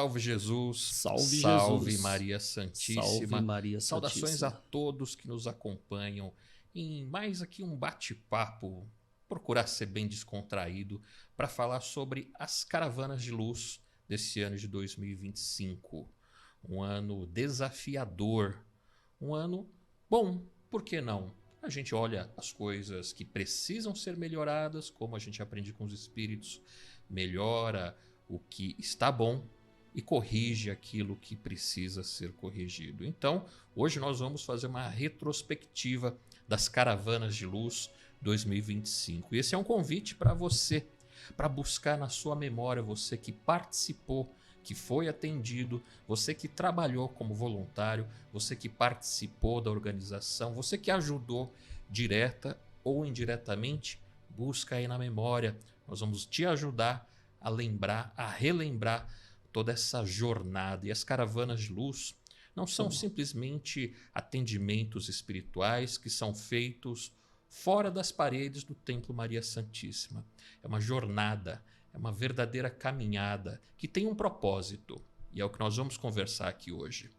Salve Jesus, Salve salve Jesus. Maria Santíssima. Salve Maria Saudações Santíssima. a todos que nos acompanham em mais aqui um bate-papo, procurar ser bem descontraído, para falar sobre as caravanas de luz desse ano de 2025. Um ano desafiador, um ano bom, por que não? A gente olha as coisas que precisam ser melhoradas, como a gente aprende com os espíritos, melhora o que está bom e corrige aquilo que precisa ser corrigido. Então, hoje nós vamos fazer uma retrospectiva das caravanas de luz 2025. E esse é um convite para você, para buscar na sua memória, você que participou, que foi atendido, você que trabalhou como voluntário, você que participou da organização, você que ajudou direta ou indiretamente, busca aí na memória. Nós vamos te ajudar a lembrar, a relembrar toda essa jornada. E as caravanas de luz não são simplesmente atendimentos espirituais que são feitos fora das paredes do Templo Maria Santíssima. É uma jornada, é uma verdadeira caminhada que tem um propósito, e é o que nós vamos conversar aqui hoje.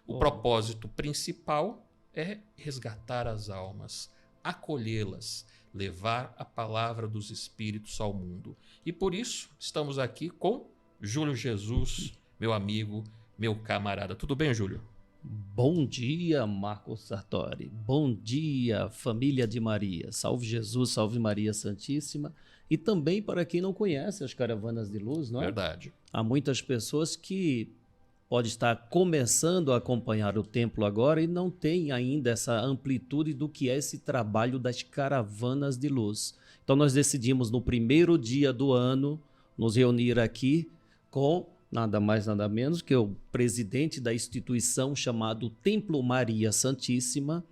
O propósito principal é resgatar as almas, acolhê-las, levar a palavra dos Espíritos ao mundo. E por isso estamos aqui com Júlio Jesus, meu amigo, meu camarada. Tudo bem, Júlio? Bom dia, Marcos Sartori. Bom dia, família de Maria. Salve Jesus, salve Maria Santíssima. E também para quem não conhece as caravanas de luz, não é? Verdade. Há muitas pessoas que podem estar começando a acompanhar o templo agora e não tem ainda essa amplitude do que é esse trabalho das caravanas de luz. Então nós decidimos no primeiro dia do ano nos reunir aqui com nada mais nada menos que o presidente da instituição chamado Templo Maria Santíssima,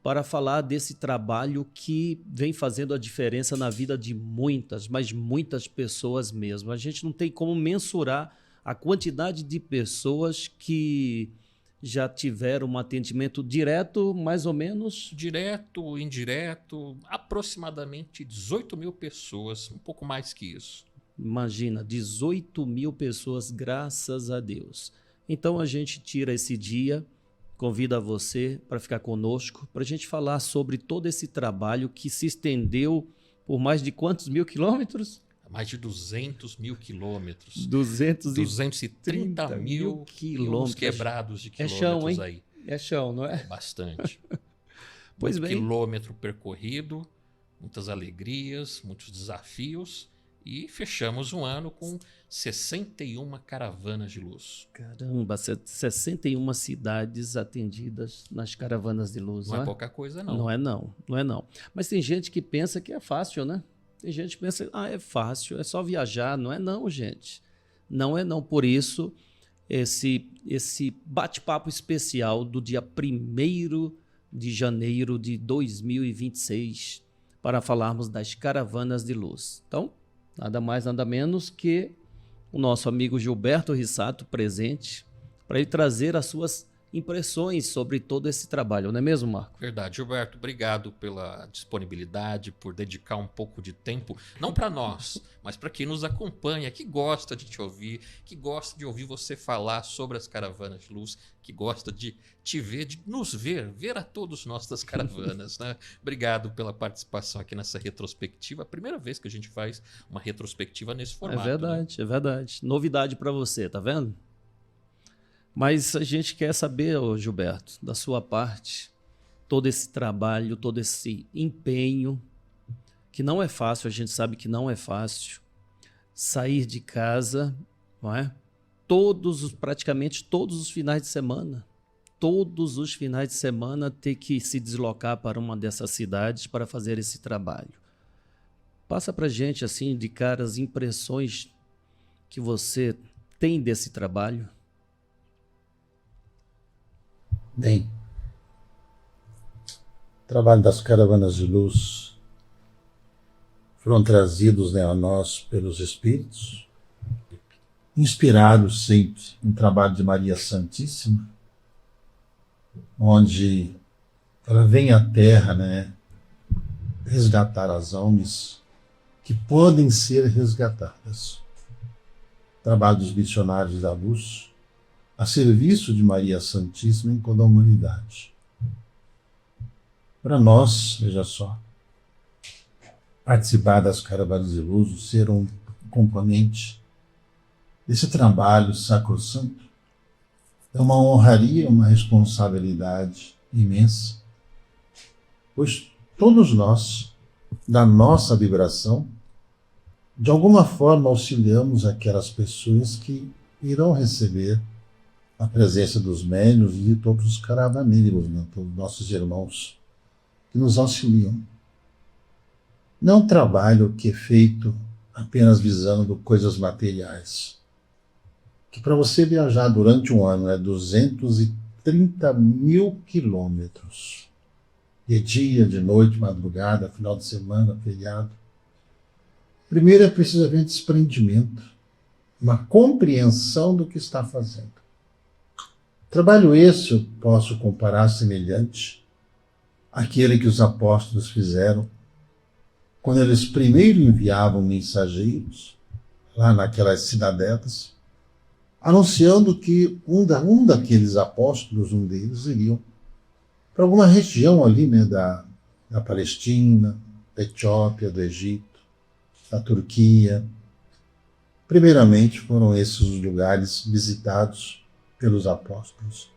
para falar desse trabalho que vem fazendo a diferença na vida de muitas, mas muitas pessoas mesmo. A gente não tem como mensurar a quantidade de pessoas que já tiveram um atendimento direto, mais ou menos. Direto, indireto, aproximadamente 18 mil pessoas, um pouco mais que isso. Imagina, 18 mil pessoas, graças a Deus. Então a gente tira esse dia, convida você para ficar conosco, para a gente falar sobre todo esse trabalho que se estendeu por mais de quantos mil quilômetros? Mais de 200 mil quilômetros. 230 mil quilômetros. Quebrados de É quilômetros chão, hein? aí. É chão, não é? Bastante. Pois Muito bem. quilômetro percorrido, muitas alegrias, muitos desafios. E fechamos um ano com 61 caravanas de luz. Caramba, 61 cidades atendidas nas caravanas de luz. Não é pouca coisa, não. Não é não. Mas tem gente que pensa que é fácil, né? Tem gente que pensa, é fácil, é só viajar. Não é não, gente. Não é não. Por isso, esse bate-papo especial do dia 1º de janeiro de 2026, para falarmos das caravanas de luz. Então, nada mais, nada menos que o nosso amigo Gilberto Rissato presente para ele trazer as suas impressões sobre todo esse trabalho, não é mesmo, Marco? Verdade, Gilberto, obrigado pela disponibilidade, por dedicar um pouco de tempo, não para nós, mas para quem nos acompanha, que gosta de te ouvir, que gosta de ouvir você falar sobre as caravanas de luz, que gosta de te ver, de nos ver a todos nós das caravanas, né? Obrigado pela participação aqui nessa retrospectiva, a primeira vez que a gente faz uma retrospectiva nesse formato. É verdade. Novidade para você, tá vendo? Mas a gente quer saber, Gilberto, da sua parte, todo esse trabalho, todo esse empenho, que não é fácil, a gente sabe que não é fácil, sair de casa, não é? Praticamente todos os finais de semana, ter que se deslocar para uma dessas cidades para fazer esse trabalho. Passa para a gente, assim, de cara, as impressões que você tem desse trabalho. Bem, o trabalho das caravanas de luz foram trazidos, né, a nós pelos Espíritos, inspirados sempre no trabalho de Maria Santíssima, onde ela vem à Terra, né, resgatar as almas que podem ser resgatadas. trabalho dos missionários da luz, a serviço de Maria Santíssima em toda a humanidade. Para nós, veja só, participar das Caravanas de Luz, ser um componente desse trabalho sacrossanto, é uma honraria, uma responsabilidade imensa, pois todos nós, da nossa vibração, de alguma forma auxiliamos aquelas pessoas que irão receber a presença dos médiuns e de todos os caravaneiros, né? Todos nossos irmãos que nos auxiliam. Não é um trabalho que é feito apenas visando coisas materiais. Que para você viajar durante um ano é 230 mil quilômetros. De dia, de noite, madrugada, final de semana, feriado. Primeiro é preciso haver desprendimento, uma compreensão do que está fazendo. Trabalho esse eu posso comparar semelhante àquele que os apóstolos fizeram quando eles primeiro enviavam mensageiros lá naquelas cidadelas, anunciando que um daqueles apóstolos, um deles, iriam para alguma região ali, né, da Palestina, da Etiópia, do Egito, da Turquia. Primeiramente foram esses os lugares visitados pelos apóstolos.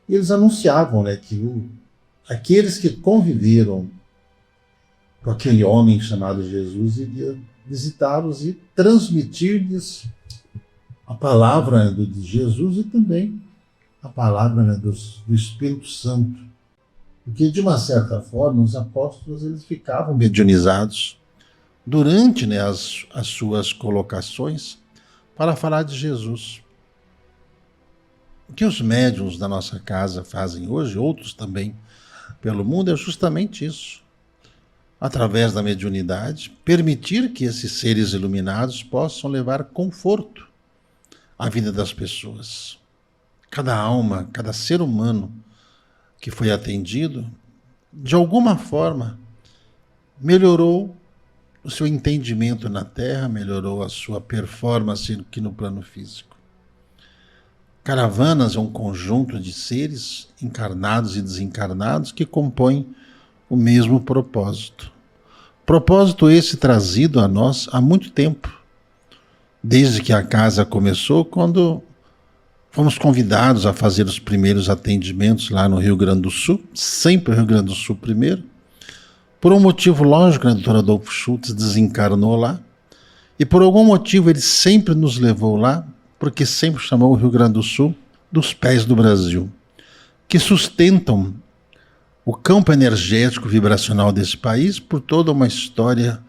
E eles anunciavam, né, que aqueles que conviveram com aquele homem chamado Jesus iriam visitá-los e transmitir-lhes a palavra, né, de Jesus e também a palavra, né, do Espírito Santo. Porque, de uma certa forma, os apóstolos eles ficavam medianizados durante, né, as suas colocações para falar de Jesus. O que os médiuns da nossa casa fazem hoje, outros também pelo mundo, é justamente isso. Através da mediunidade, permitir que esses seres iluminados possam levar conforto à vida das pessoas. Cada alma, cada ser humano que foi atendido, de alguma forma, melhorou o seu entendimento na Terra, melhorou a sua performance aqui no plano físico. Caravanas é um conjunto de seres encarnados e desencarnados que compõem o mesmo propósito. Propósito esse trazido a nós há muito tempo, desde que a casa começou, quando fomos convidados a fazer os primeiros atendimentos lá no Rio Grande do Sul, sempre o Rio Grande do Sul primeiro. Por um motivo lógico, né, o Dr. Adolfo Schultz desencarnou lá, e por algum motivo ele sempre nos levou lá, porque sempre chamou o Rio Grande do Sul dos pés do Brasil, que sustentam o campo energético vibracional desse país por toda uma história,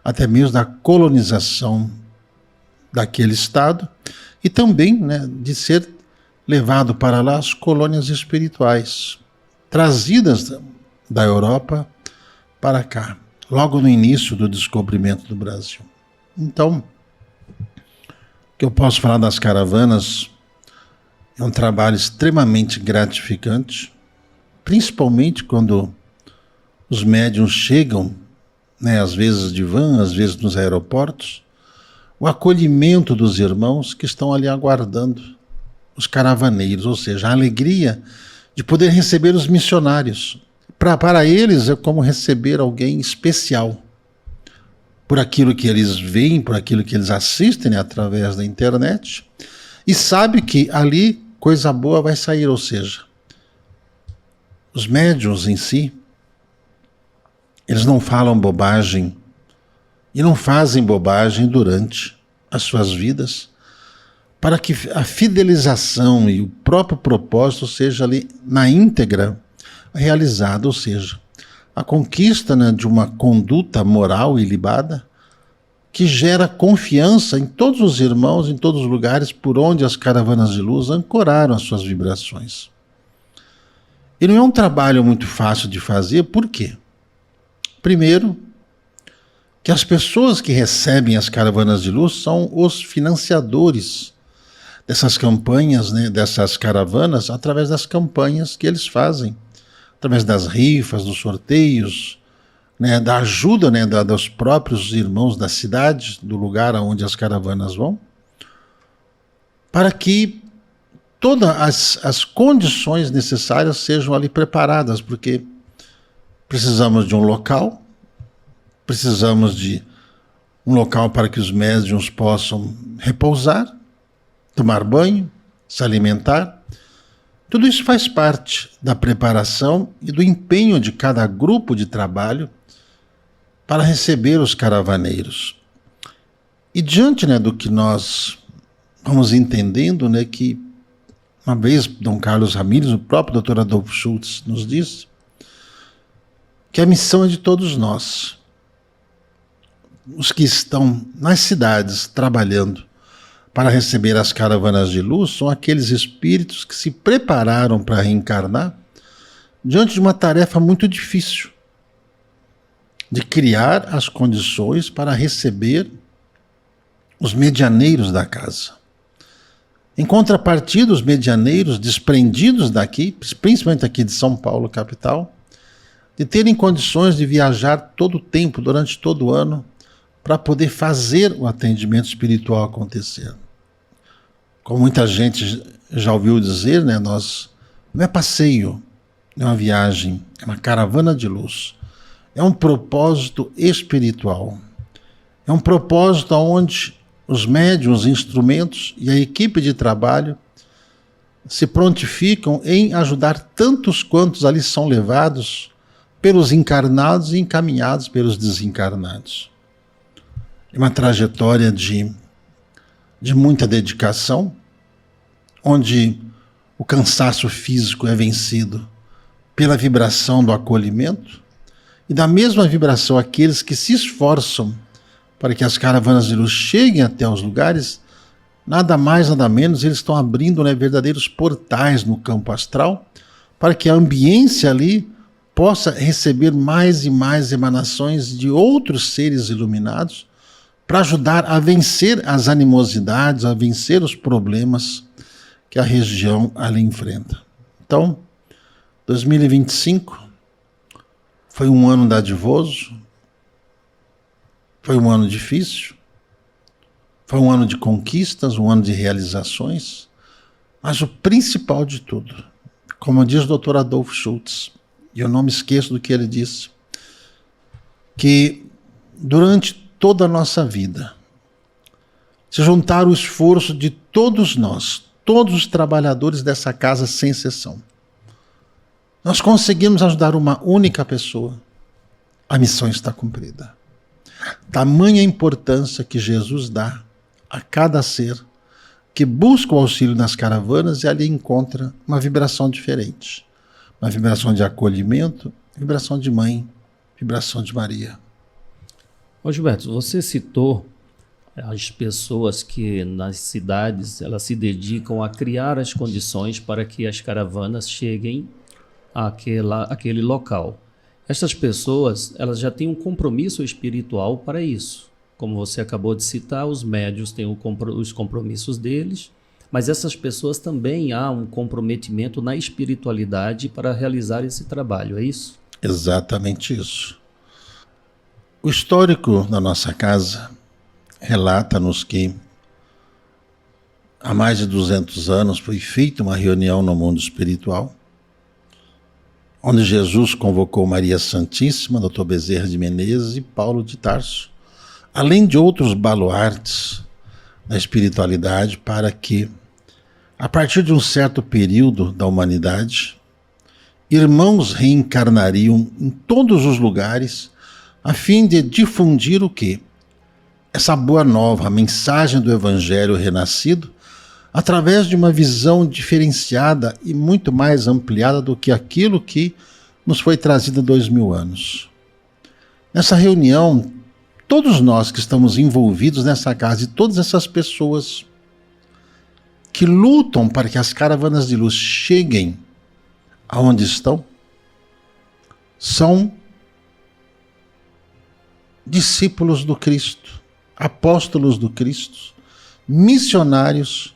até mesmo da colonização daquele estado, e também, né, de ser levado para lá as colônias espirituais, trazidas da Europa para cá, logo no início do descobrimento do Brasil. Então, o que eu posso falar das caravanas é um trabalho extremamente gratificante, principalmente quando os médiuns chegam, né, às vezes de van, às vezes nos aeroportos, o acolhimento dos irmãos que estão ali aguardando os caravaneiros, ou seja, a alegria de poder receber os missionários. Para eles é como receber alguém especial, por aquilo que eles veem, por aquilo que eles assistem, né, através da internet, e sabe que ali coisa boa vai sair, ou seja, os médiuns em si, eles não falam bobagem e não fazem bobagem durante as suas vidas, para que a fidelização e o próprio propósito seja ali na íntegra realizado, ou seja, a conquista, né, de uma conduta moral ilibada que gera confiança em todos os irmãos, em todos os lugares por onde as caravanas de luz ancoraram as suas vibrações. E não é um trabalho muito fácil de fazer, por quê? Primeiro, que as pessoas que recebem as caravanas de luz são os financiadores dessas campanhas, né, dessas caravanas, através das campanhas que eles fazem, através das rifas, dos sorteios, né, da ajuda, né, dos próprios irmãos da cidade, do lugar aonde as caravanas vão. para que todas as condições necessárias sejam ali preparadas, porque precisamos de um local, precisamos de um local para que os médiuns possam repousar, tomar banho, se alimentar. Tudo isso faz parte da preparação e do empenho de cada grupo de trabalho para receber os caravaneiros. E diante, né, do que nós vamos entendendo, né, que uma vez Dom Carlos Ramírez, o próprio Dr. Adolfo Schultz, nos disse que a missão é de todos nós. Os que estão nas cidades trabalhando para receber as caravanas de luz são aqueles espíritos que se prepararam para reencarnar diante de uma tarefa muito difícil, de criar as condições para receber os medianeiros da casa. Em contrapartida, os medianeiros desprendidos daqui, principalmente aqui de São Paulo, capital, de terem condições de viajar todo o tempo, durante todo o ano, para poder fazer o atendimento espiritual acontecer. Como muita gente já ouviu dizer, né, não é passeio, não é uma viagem, é uma caravana de luz. É um propósito espiritual. É um propósito onde os médiuns, os instrumentos e a equipe de trabalho se prontificam em ajudar tantos quantos ali são levados pelos encarnados e encaminhados pelos desencarnados. É uma trajetória de muita dedicação, onde o cansaço físico é vencido pela vibração do acolhimento, e da mesma vibração aqueles que se esforçam para que as caravanas de luz cheguem até os lugares, nada mais, nada menos, eles estão abrindo, né, verdadeiros portais no campo astral, para que a ambiência ali possa receber mais e mais emanações de outros seres iluminados, para ajudar a vencer as animosidades, a vencer os problemas que a região ali enfrenta. Então, 2025 foi um ano dadivoso, foi um ano difícil, foi um ano de conquistas, um ano de realizações, mas o principal de tudo, como diz o Dr. Adolfo Schultz, e eu não me esqueço do que ele disse, que durante toda a nossa vida, se juntar o esforço de todos nós, todos os trabalhadores dessa casa, sem exceção, nós conseguimos ajudar uma única pessoa, a missão está cumprida. Tamanha importância que Jesus dá a cada ser que busca o auxílio nas caravanas e ali encontra uma vibração diferente. Uma vibração de acolhimento, vibração de mãe, vibração de Maria. Ô Gilberto, você citou as pessoas que nas cidades elas se dedicam a criar as condições para que as caravanas cheguem àquele local. Essas pessoas elas já têm um compromisso espiritual para isso. Como você acabou de citar, os médiuns têm os compromissos deles, mas essas pessoas também há um comprometimento na espiritualidade para realizar esse trabalho, é isso? Exatamente isso. O histórico da nossa casa relata-nos que há mais de 200 anos foi feita uma reunião no mundo espiritual, onde Jesus convocou Maria Santíssima, Dr. Bezerra de Menezes e Paulo de Tarso, além de outros baluartes da espiritualidade, para que, a partir de um certo período da humanidade, irmãos reencarnariam em todos os lugares a fim de difundir o quê? Essa boa nova, a mensagem do Evangelho renascido, através de uma visão diferenciada e muito mais ampliada do que aquilo que nos foi trazido há 2000 anos. Nessa reunião, todos nós que estamos envolvidos nessa casa e todas essas pessoas que lutam para que as caravanas de luz cheguem aonde estão, são discípulos do Cristo, apóstolos do Cristo, missionários,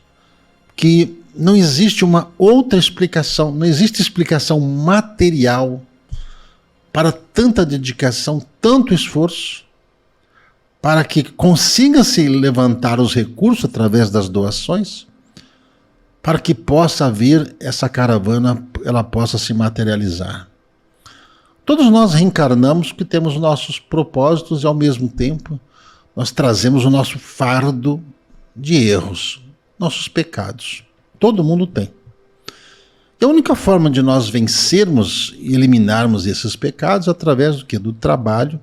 que não existe uma outra explicação, não existe explicação material para tanta dedicação, tanto esforço, para que consiga se levantar os recursos através das doações, para que possa haver essa caravana, ela possa se materializar. Todos nós reencarnamos porque temos nossos propósitos e, ao mesmo tempo, nós trazemos o nosso fardo de erros, nossos pecados. Todo mundo tem. E a única forma de nós vencermos e eliminarmos esses pecados é através do quê? Do trabalho,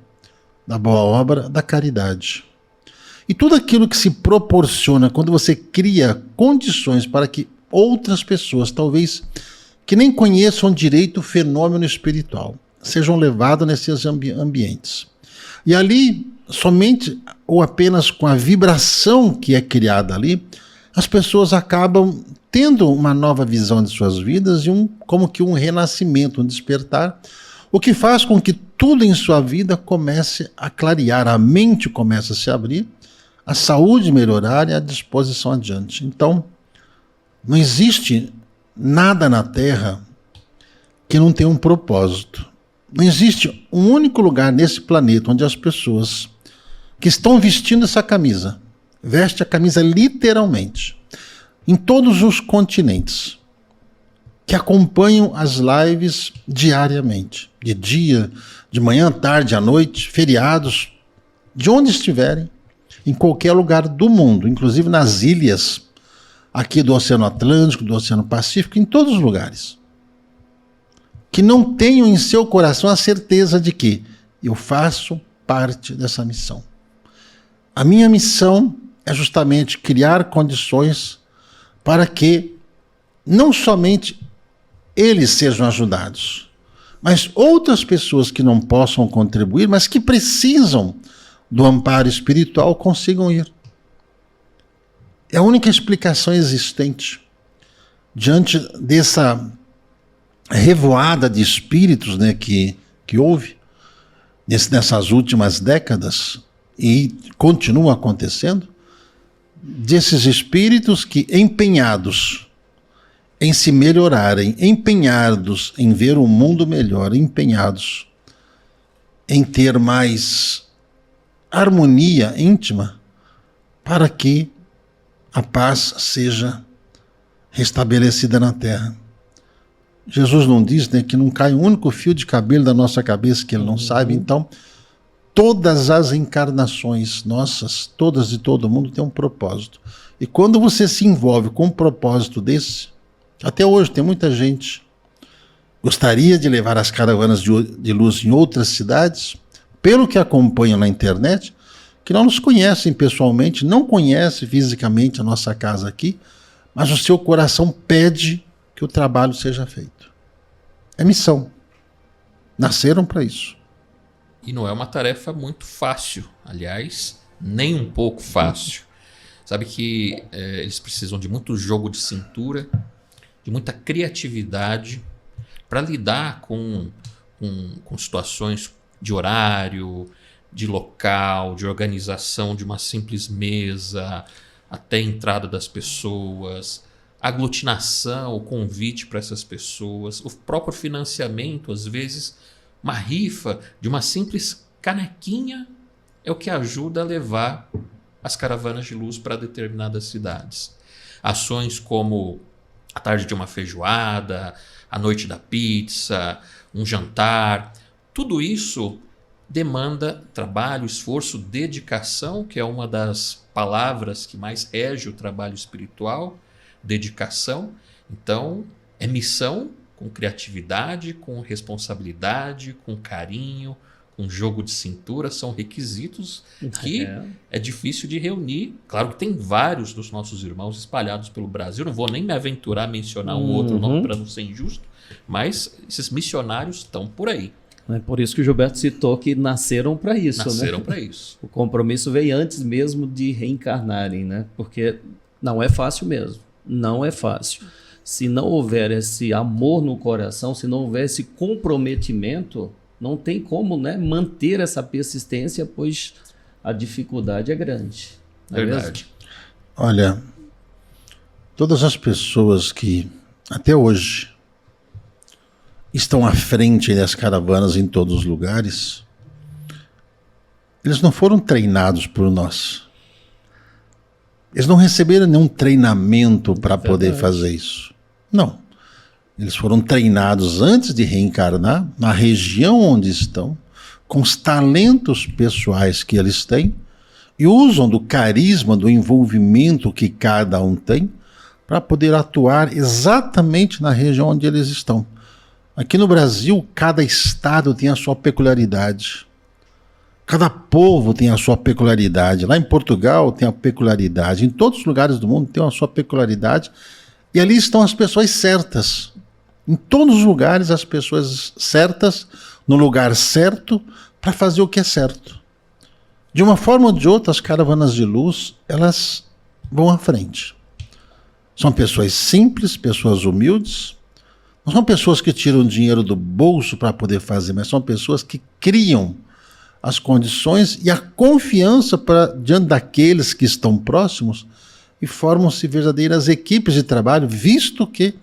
da boa obra, da caridade. E tudo aquilo que se proporciona quando você cria condições para que outras pessoas, talvez que nem conheçam direito o fenômeno espiritual, sejam levadas nesses ambientes. E ali, somente ou apenas com a vibração que é criada ali, as pessoas acabam tendo uma nova visão de suas vidas e como que um renascimento, um despertar, o que faz com que tudo em sua vida comece a clarear, a mente comece a se abrir, a saúde melhorar e a disposição adiante. Então, não existe nada na Terra que não tenha um propósito. Não existe um único lugar nesse planeta onde as pessoas que estão vestindo essa camisa, veste a camisa literalmente, em todos os continentes, que acompanham as lives diariamente, de dia, de manhã, tarde, à noite, feriados, de onde estiverem, em qualquer lugar do mundo, inclusive nas ilhas, aqui do Oceano Atlântico, do Oceano Pacífico, em todos os lugares. Que não tenham em seu coração a certeza de que eu faço parte dessa missão. A minha missão é justamente criar condições para que não somente eles sejam ajudados, mas outras pessoas que não possam contribuir, mas que precisam do amparo espiritual, consigam ir. É a única explicação existente diante dessa revoada de espíritos, né, que houve nessas últimas décadas e continua acontecendo, desses espíritos que, empenhados em se melhorarem, empenhados em ver o mundo melhor, empenhados em ter mais harmonia íntima, para que a paz seja restabelecida na Terra. Jesus não diz, né, que não cai um único fio de cabelo da nossa cabeça que ele não sabe. Então, todas as encarnações nossas, todas de todo mundo, têm um propósito. E quando você se envolve com um propósito desse, até hoje tem muita gente que gostaria de levar as caravanas de luz em outras cidades, pelo que acompanham na internet, que não nos conhecem pessoalmente, não conhecem fisicamente a nossa casa aqui, mas o seu coração pede que o trabalho seja feito. É missão. Nasceram para isso. E não é uma tarefa muito fácil. Aliás, nem um pouco fácil. Sabe que eles precisam de muito jogo de cintura, de muita criatividade para lidar com situações de horário, de local, de organização de uma simples mesa, até a entrada das pessoas, aglutinação, o convite para essas pessoas, o próprio financiamento, às vezes, uma rifa de uma simples canequinha é o que ajuda a levar as caravanas de luz para determinadas cidades. Ações como a tarde de uma feijoada, a noite da pizza, um jantar, tudo isso demanda trabalho, esforço, dedicação, que é uma das palavras que mais rege o trabalho espiritual, dedicação. Então, é missão com criatividade, com responsabilidade, com carinho, com jogo de cintura, são requisitos que é difícil de reunir. Claro que tem vários dos nossos irmãos espalhados pelo Brasil, não vou nem me aventurar a mencionar um outro nome para não ser injusto, mas esses missionários estão por aí. É por isso que o Gilberto citou que nasceram para isso. Nasceram, né? Para isso. O compromisso veio antes mesmo de reencarnarem, né? Porque não é fácil mesmo. Não é fácil. Se não houver esse amor no coração, se não houver esse comprometimento, não tem como, né, manter essa persistência, pois a dificuldade é grande. Não é Verdade. mesmo? Olha, todas as pessoas que até hoje estão à frente das caravanas em todos os lugares, eles não foram treinados por nós. Eles não receberam nenhum treinamento para poder Verdade. fazer isso. Não. Eles foram treinados antes de reencarnar, na região onde estão, com os talentos pessoais que eles têm, e usam do carisma, do envolvimento que cada um tem, para poder atuar exatamente na região onde eles estão. Aqui no Brasil, cada estado tem a sua peculiaridade. Cada povo tem a sua peculiaridade. Lá em Portugal tem a peculiaridade. Em todos os lugares do mundo tem a sua peculiaridade. E ali estão as pessoas certas. Em todos os lugares, as pessoas certas, no lugar certo, para fazer o que é certo. De uma forma ou de outra, as caravanas de luz, elas vão à frente. São pessoas simples, pessoas humildes. Não são pessoas que tiram dinheiro do bolso para poder fazer, mas são pessoas que criam as condições e a confiança diante daqueles que estão próximos e formam-se verdadeiras equipes de trabalho, visto que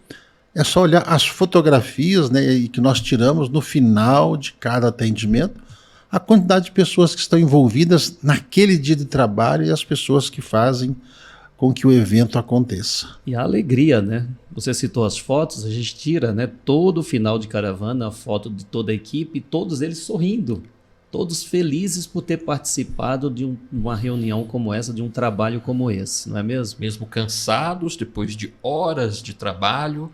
é só olhar as fotografias, né, que nós tiramos no final de cada atendimento, a quantidade de pessoas que estão envolvidas naquele dia de trabalho e as pessoas que fazem com que o evento aconteça. E a alegria, né? Você citou as fotos, a gente tira, né, todo o final de caravana, a foto de toda a equipe, todos eles sorrindo, todos felizes por ter participado de uma reunião como essa, de um trabalho como esse, não é mesmo? Mesmo cansados, depois de horas de trabalho,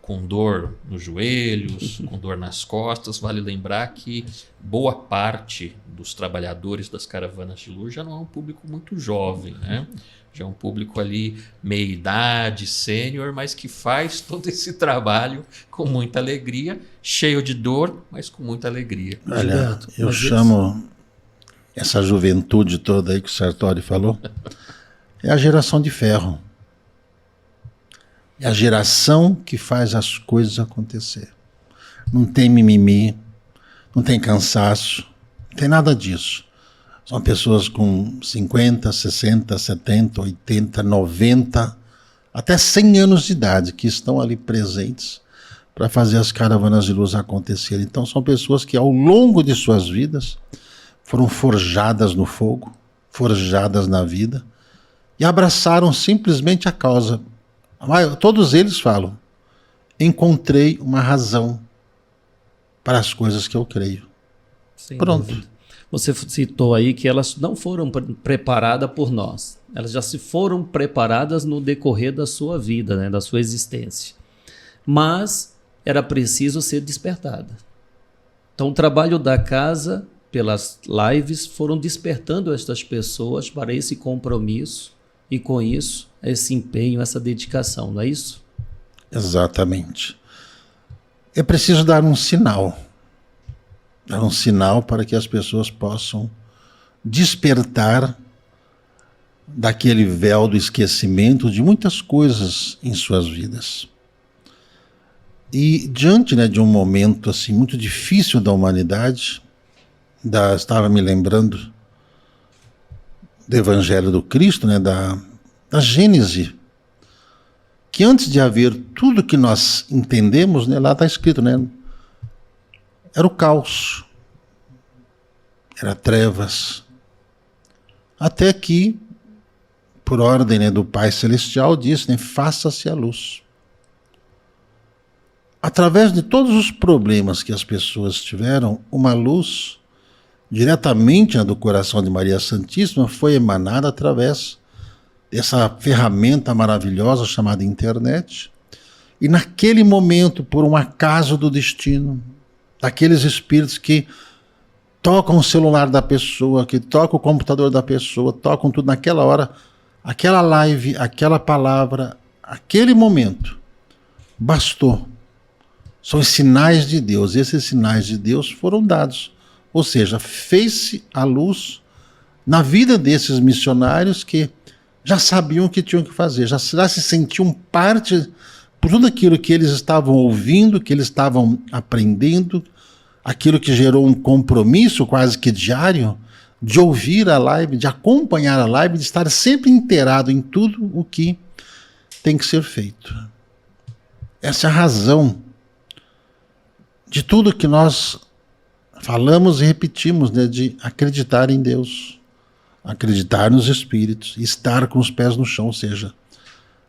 com dor nos joelhos, com dor nas costas. Vale lembrar que boa parte dos trabalhadores das caravanas de luz já não é um público muito jovem, né? Já é um público ali meia-idade, sênior, mas que faz todo esse trabalho com muita alegria, cheio de dor, mas com muita alegria. Olha, Gilberto, eu mas chamo essa juventude toda aí que o Sartori falou, é a geração de ferro. É a geração que faz as coisas acontecer. Não tem mimimi, não tem cansaço, não tem nada disso. São pessoas com 50, 60, 70, 80, 90, até 100 anos de idade que estão ali presentes para fazer as caravanas de luz acontecerem. Então são pessoas que ao longo de suas vidas foram forjadas no fogo, forjadas na vida e abraçaram simplesmente a causa. Todos eles falam, encontrei uma razão para as coisas que eu creio. Sem Pronto. dúvida. Você citou aí que elas não foram preparadas por nós. Elas já se foram preparadas no decorrer da sua vida, né, da sua existência. Mas era preciso ser despertada. Então o trabalho da casa, pelas lives, foram despertando estas pessoas para esse compromisso e com isso, esse empenho, essa dedicação, não é isso? Exatamente. É preciso dar um sinal. Dar um sinal para que as pessoas possam despertar daquele véu do esquecimento de muitas coisas em suas vidas. E diante, né, de um momento assim muito difícil da humanidade, estava me lembrando do Evangelho do Cristo, né, da Gênese, que antes de haver tudo que nós entendemos, né, lá está escrito, né, era o caos, era trevas, até que, por ordem, né, do Pai Celestial, disse, né, faça-se a luz. Através de todos os problemas que as pessoas tiveram, uma luz diretamente do coração de Maria Santíssima foi emanada através dessa ferramenta maravilhosa chamada internet. E naquele momento, por um acaso do destino, daqueles espíritos que tocam o celular da pessoa, que tocam o computador da pessoa, tocam tudo naquela hora, aquela live, aquela palavra, aquele momento, bastou. São os sinais de Deus. Esses sinais de Deus foram dados. Ou seja, fez-se a luz na vida desses missionários que já sabiam o que tinham que fazer, já se sentiam parte por tudo aquilo que eles estavam ouvindo, que eles estavam aprendendo, aquilo que gerou um compromisso quase que diário de ouvir a live, de acompanhar a live, de estar sempre inteirado em tudo o que tem que ser feito. Essa é a razão de tudo que nós falamos e repetimos, né, de acreditar em Deus. acreditar nos espíritos, estar com os pés no chão, ou seja,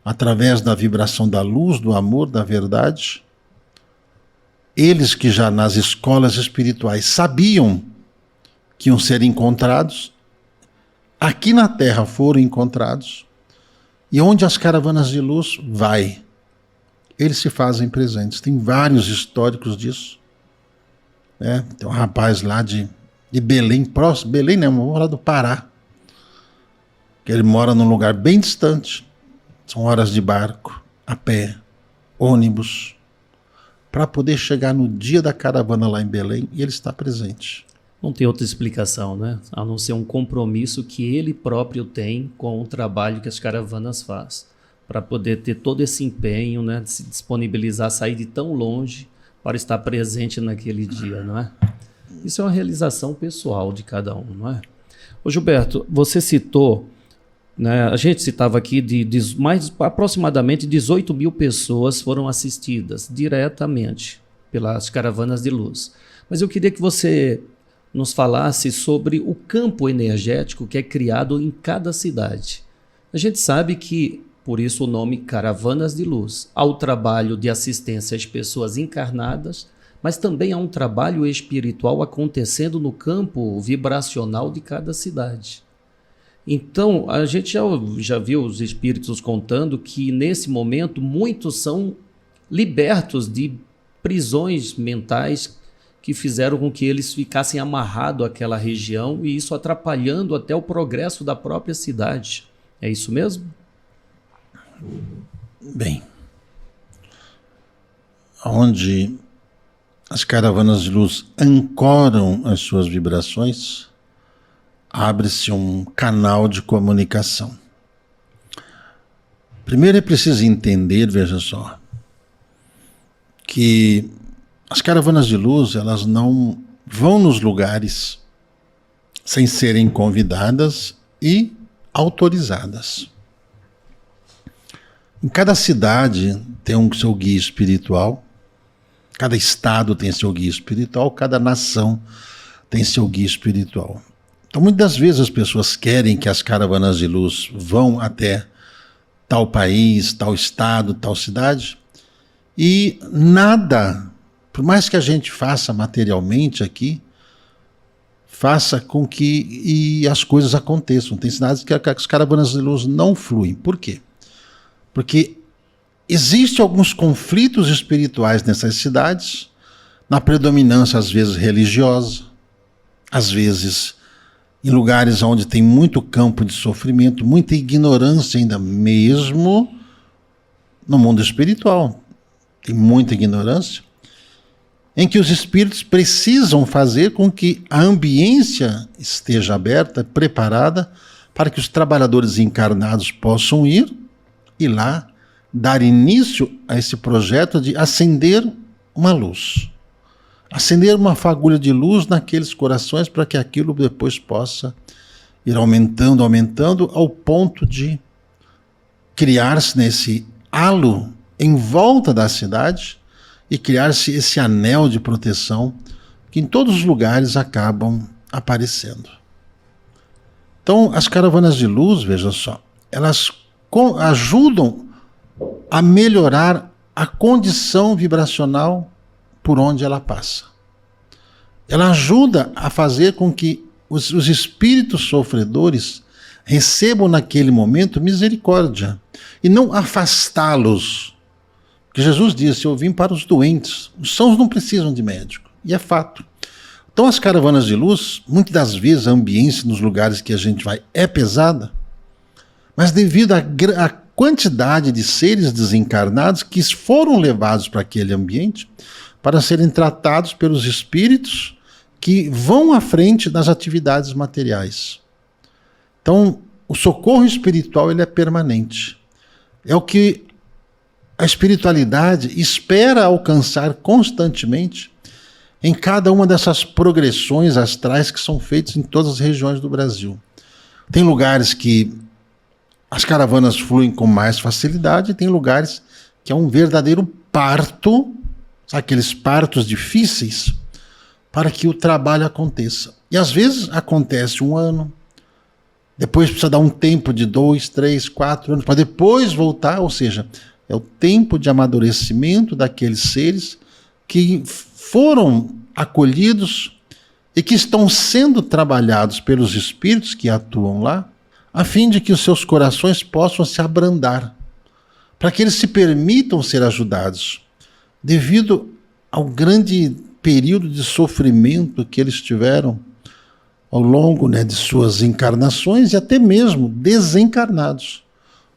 através da vibração da luz, do amor, da verdade. Eles que já nas escolas espirituais sabiam que iam ser encontrados, aqui na Terra foram encontrados, e onde as caravanas de luz vai, eles se fazem presentes. Tem vários históricos disso. Tem um rapaz lá de Belém, próximo, Belém não, vamos falar do Pará, que ele mora num lugar bem distante, são horas de barco, a pé, ônibus, para poder chegar no dia da caravana lá em Belém, e ele está presente. Não tem outra explicação, né? A não ser um compromisso que ele próprio tem com o trabalho que as caravanas fazem, para poder ter todo esse empenho, né? De se disponibilizar, sair de tão longe para estar presente naquele dia, não é? Isso é uma realização pessoal de cada um, não é? Ô Gilberto, você citou, né, a gente citava aqui de mais aproximadamente 18 mil pessoas foram assistidas diretamente pelas caravanas de luz. Mas eu queria que você nos falasse sobre o campo energético que é criado em cada cidade. A gente sabe que, por isso o nome Caravanas de Luz, há o trabalho de assistência às pessoas encarnadas, mas também há um trabalho espiritual acontecendo no campo vibracional de cada cidade. Então, a gente já viu os espíritos contando que, nesse momento, muitos são libertos de prisões mentais que fizeram com que eles ficassem amarrados àquela região e isso atrapalhando até o progresso da própria cidade. É isso mesmo? Bem, onde as caravanas de luz ancoram as suas vibrações, abre-se um canal de comunicação. Primeiro é preciso entender, veja só, que as caravanas de luz, elas não vão nos lugares sem serem convidadas e autorizadas. Em cada cidade tem um seu guia espiritual, cada estado tem seu guia espiritual, cada nação tem seu guia espiritual. Então, muitas vezes as pessoas querem que as caravanas de luz vão até tal país, tal estado, tal cidade, e nada, por mais que a gente faça materialmente aqui, faça com que as coisas aconteçam. Tem cidades que as caravanas de luz não fluem. Por quê? Porque existem alguns conflitos espirituais nessas cidades, na predominância, às vezes, religiosa, às vezes em lugares onde tem muito campo de sofrimento, muita ignorância ainda mesmo no mundo espiritual. Tem muita ignorância, em que os espíritos precisam fazer com que a ambiência esteja aberta, preparada, para que os trabalhadores encarnados possam ir e lá dar início a esse projeto de acender uma luz. Acender uma fagulha de luz naqueles corações para que aquilo depois possa ir aumentando, aumentando, ao ponto de criar-se nesse halo em volta da cidade e criar-se esse anel de proteção que em todos os lugares acabam aparecendo. Então, as caravanas de luz, veja só, elas ajudam a melhorar a condição vibracional por onde ela passa. Ela ajuda a fazer com que os espíritos sofredores recebam naquele momento misericórdia e não afastá-los. Porque Jesus disse: eu vim para os doentes, os sãos não precisam de médico. E é fato. Então as caravanas de luz, muitas das vezes a ambiência nos lugares que a gente vai é pesada, mas devido à quantidade de seres desencarnados que foram levados para aquele ambiente para serem tratados pelos espíritos que vão à frente das atividades materiais. Então, o socorro espiritual ele é permanente. É o que a espiritualidade espera alcançar constantemente em cada uma dessas progressões astrais que são feitas em todas as regiões do Brasil. Tem lugares que as caravanas fluem com mais facilidade, e tem lugares que é um verdadeiro parto, aqueles partos Depois precisa dar um tempo de 2, 3, 4 anos para depois voltar, ou seja, é o tempo de amadurecimento daqueles seres que foram acolhidos e que estão sendo trabalhados pelos espíritos que atuam lá, a fim de que os seus corações possam se abrandar, para que eles se permitam ser ajudados, devido ao grande período de sofrimento que eles tiveram ao longo, né, de suas encarnações e até mesmo desencarnados,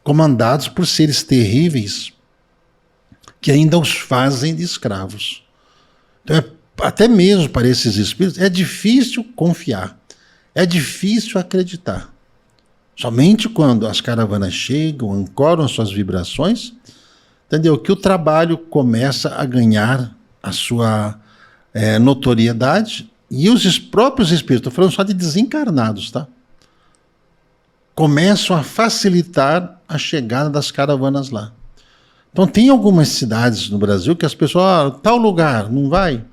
comandados por seres terríveis que ainda os fazem de escravos. Então, até mesmo para esses espíritos, é difícil confiar, é difícil acreditar. Somente quando as caravanas chegam, ancoram suas vibrações, entendeu? Que o trabalho começa a ganhar a sua notoriedade, e os próprios espíritos, estou falando só de desencarnados, tá? Começam a facilitar a chegada das caravanas lá. Então tem algumas cidades no Brasil que as pessoas, tal lugar, não vai?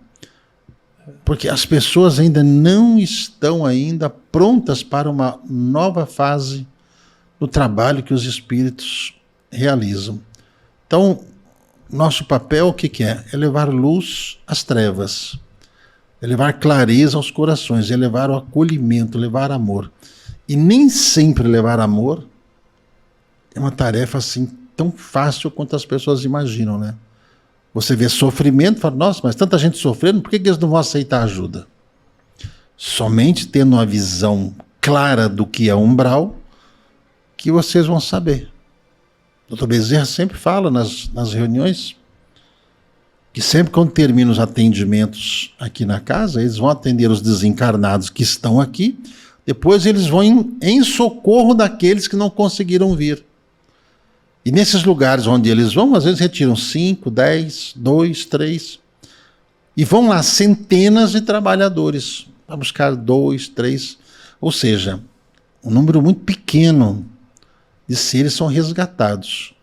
Porque as pessoas ainda não estão ainda prontas para uma nova fase do trabalho que os espíritos realizam. Então, nosso papel o que é? É levar luz às trevas, é levar clareza aos corações, é levar o acolhimento, levar amor. E nem sempre levar amor é uma tarefa assim tão fácil quanto as pessoas imaginam, né? Você vê sofrimento e fala, nossa, mas tanta gente sofrendo, por que eles não vão aceitar ajuda? Somente tendo uma visão clara do que é umbral, que vocês vão saber. O Dr. Bezerra sempre fala nas reuniões que sempre quando termina os atendimentos aqui na casa, eles vão atender os desencarnados que estão aqui, depois eles vão em socorro daqueles que não conseguiram vir. E nesses lugares onde eles vão, às vezes retiram 5, 10, 2, 3, e vão lá centenas de trabalhadores para buscar 2, 3, ou seja, um número muito pequeno de seres são resgatados,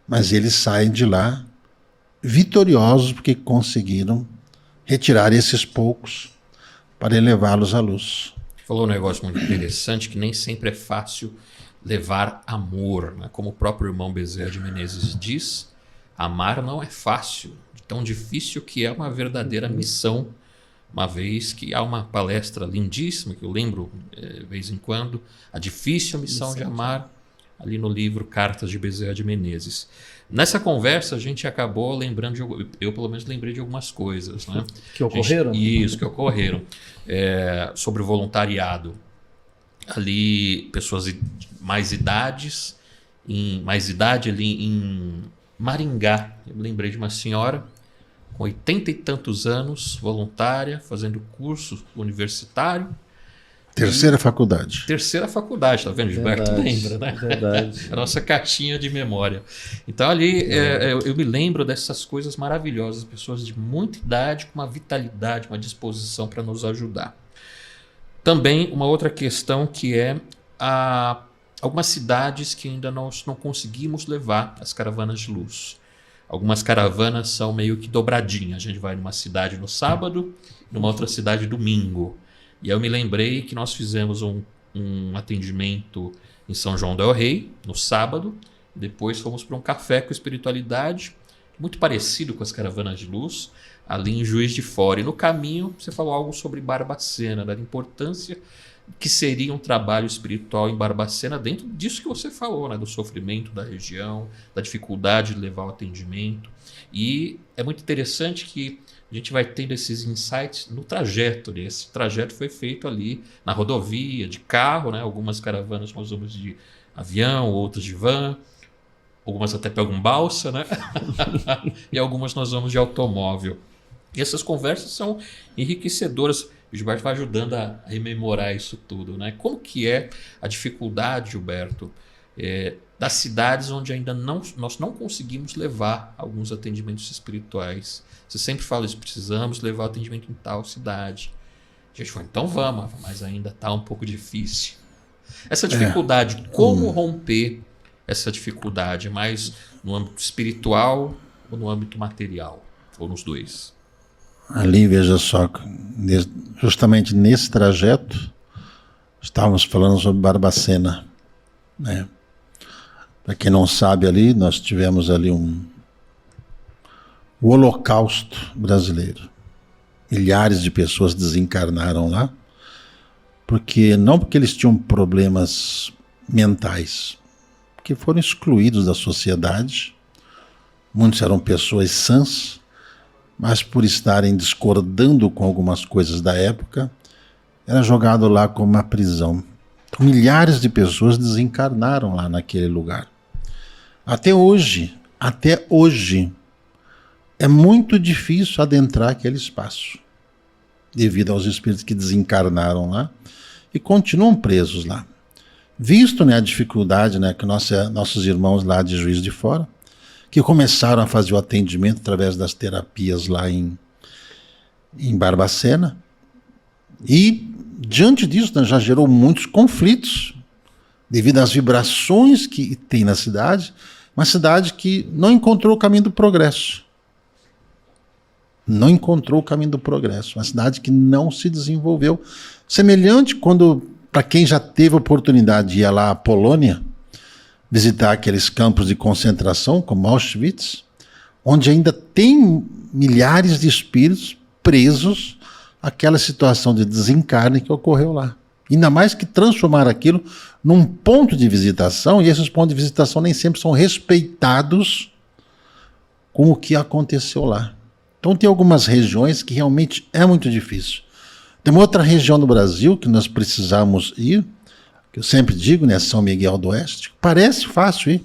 mas eles saem de lá vitoriosos porque conseguiram retirar esses poucos para elevá-los à luz. Falou um negócio muito interessante, que nem sempre é fácil levar amor, né? Como o próprio irmão Bezerra de Menezes diz, amar não é fácil, tão difícil que é uma verdadeira missão, uma vez que há uma palestra lindíssima, que eu lembro de vez em quando, A Difícil Missão de Amar, ali no livro Cartas de Bezerra de Menezes. Nessa conversa a gente acabou lembrando, eu pelo menos lembrei de algumas coisas, né? Que ocorreram? Isso, que ocorreram. Sobre o voluntariado. Ali, pessoas de mais idade ali em Maringá. Eu lembrei de uma senhora com 80 e tantos anos, voluntária, fazendo curso universitário. Terceira faculdade. Terceira faculdade, tá vendo? Gilberto lembra, né? Verdade. A nossa caixinha de memória. Então ali eu me lembro dessas coisas maravilhosas, pessoas de muita idade, com uma vitalidade, uma disposição para nos ajudar. Também uma outra questão que é algumas cidades que ainda nós não conseguimos levar as caravanas de luz. Algumas caravanas são meio que dobradinhas. A gente vai numa cidade no sábado, numa outra cidade domingo. E eu me lembrei que nós fizemos um atendimento em São João del Rei, no sábado. Depois fomos para um café com espiritualidade, muito parecido com as caravanas de luz, ali em Juiz de Fora. E no caminho você falou algo sobre Barbacena, da importância que seria um trabalho espiritual em Barbacena, dentro disso que você falou, né? Do sofrimento da região, da dificuldade de levar o atendimento. E é muito interessante que a gente vai tendo esses insights no trajeto. Né? Esse trajeto foi feito ali na rodovia, de carro, né? Algumas caravanas nós vamos de avião, outras de van, algumas até pegam balsa, né? E algumas nós vamos de automóvel. E essas conversas são enriquecedoras. O Gilberto vai ajudando a rememorar isso tudo. Né? Como que é a dificuldade, Gilberto, das cidades onde ainda nós não conseguimos levar alguns atendimentos espirituais? Você sempre fala isso, precisamos levar o atendimento em tal cidade. A gente falou, então vamos, mas ainda está um pouco difícil. Essa dificuldade, como romper essa dificuldade? Mais no âmbito espiritual ou no âmbito material? Ou nos dois? Ali, veja só, justamente nesse trajeto, Estávamos falando sobre Barbacena, né? Para quem não sabe, ali nós tivemos ali o Holocausto brasileiro. Milhares de pessoas desencarnaram lá, não porque eles tinham problemas mentais, porque foram excluídos da sociedade. Muitos eram pessoas sãs, mas por estarem discordando com algumas coisas da época, era jogado lá como uma prisão. Então, milhares de pessoas desencarnaram lá naquele lugar. Até hoje, é muito difícil adentrar aquele espaço, devido aos espíritos que desencarnaram lá e continuam presos lá. Visto, né, a dificuldade, né, que nossos irmãos lá de Juiz de Fora, que começaram a fazer o atendimento através das terapias lá em Barbacena, e diante disso, né, já gerou muitos conflitos, devido às vibrações que tem na cidade, uma cidade que não encontrou o caminho do progresso. Não encontrou o caminho do progresso. Uma cidade que não se desenvolveu. Semelhante quando, para quem já teve a oportunidade de ir lá à Polônia, visitar aqueles campos de concentração, como Auschwitz, onde ainda tem milhares de espíritos presos àquela situação de desencarne que ocorreu lá. Ainda mais que transformar aquilo num ponto de visitação, e esses pontos de visitação nem sempre são respeitados com o que aconteceu lá. Então tem algumas regiões que realmente é muito difícil. Tem uma outra região do Brasil que nós precisamos ir, que eu sempre digo, né, São Miguel do Oeste. Parece fácil ir,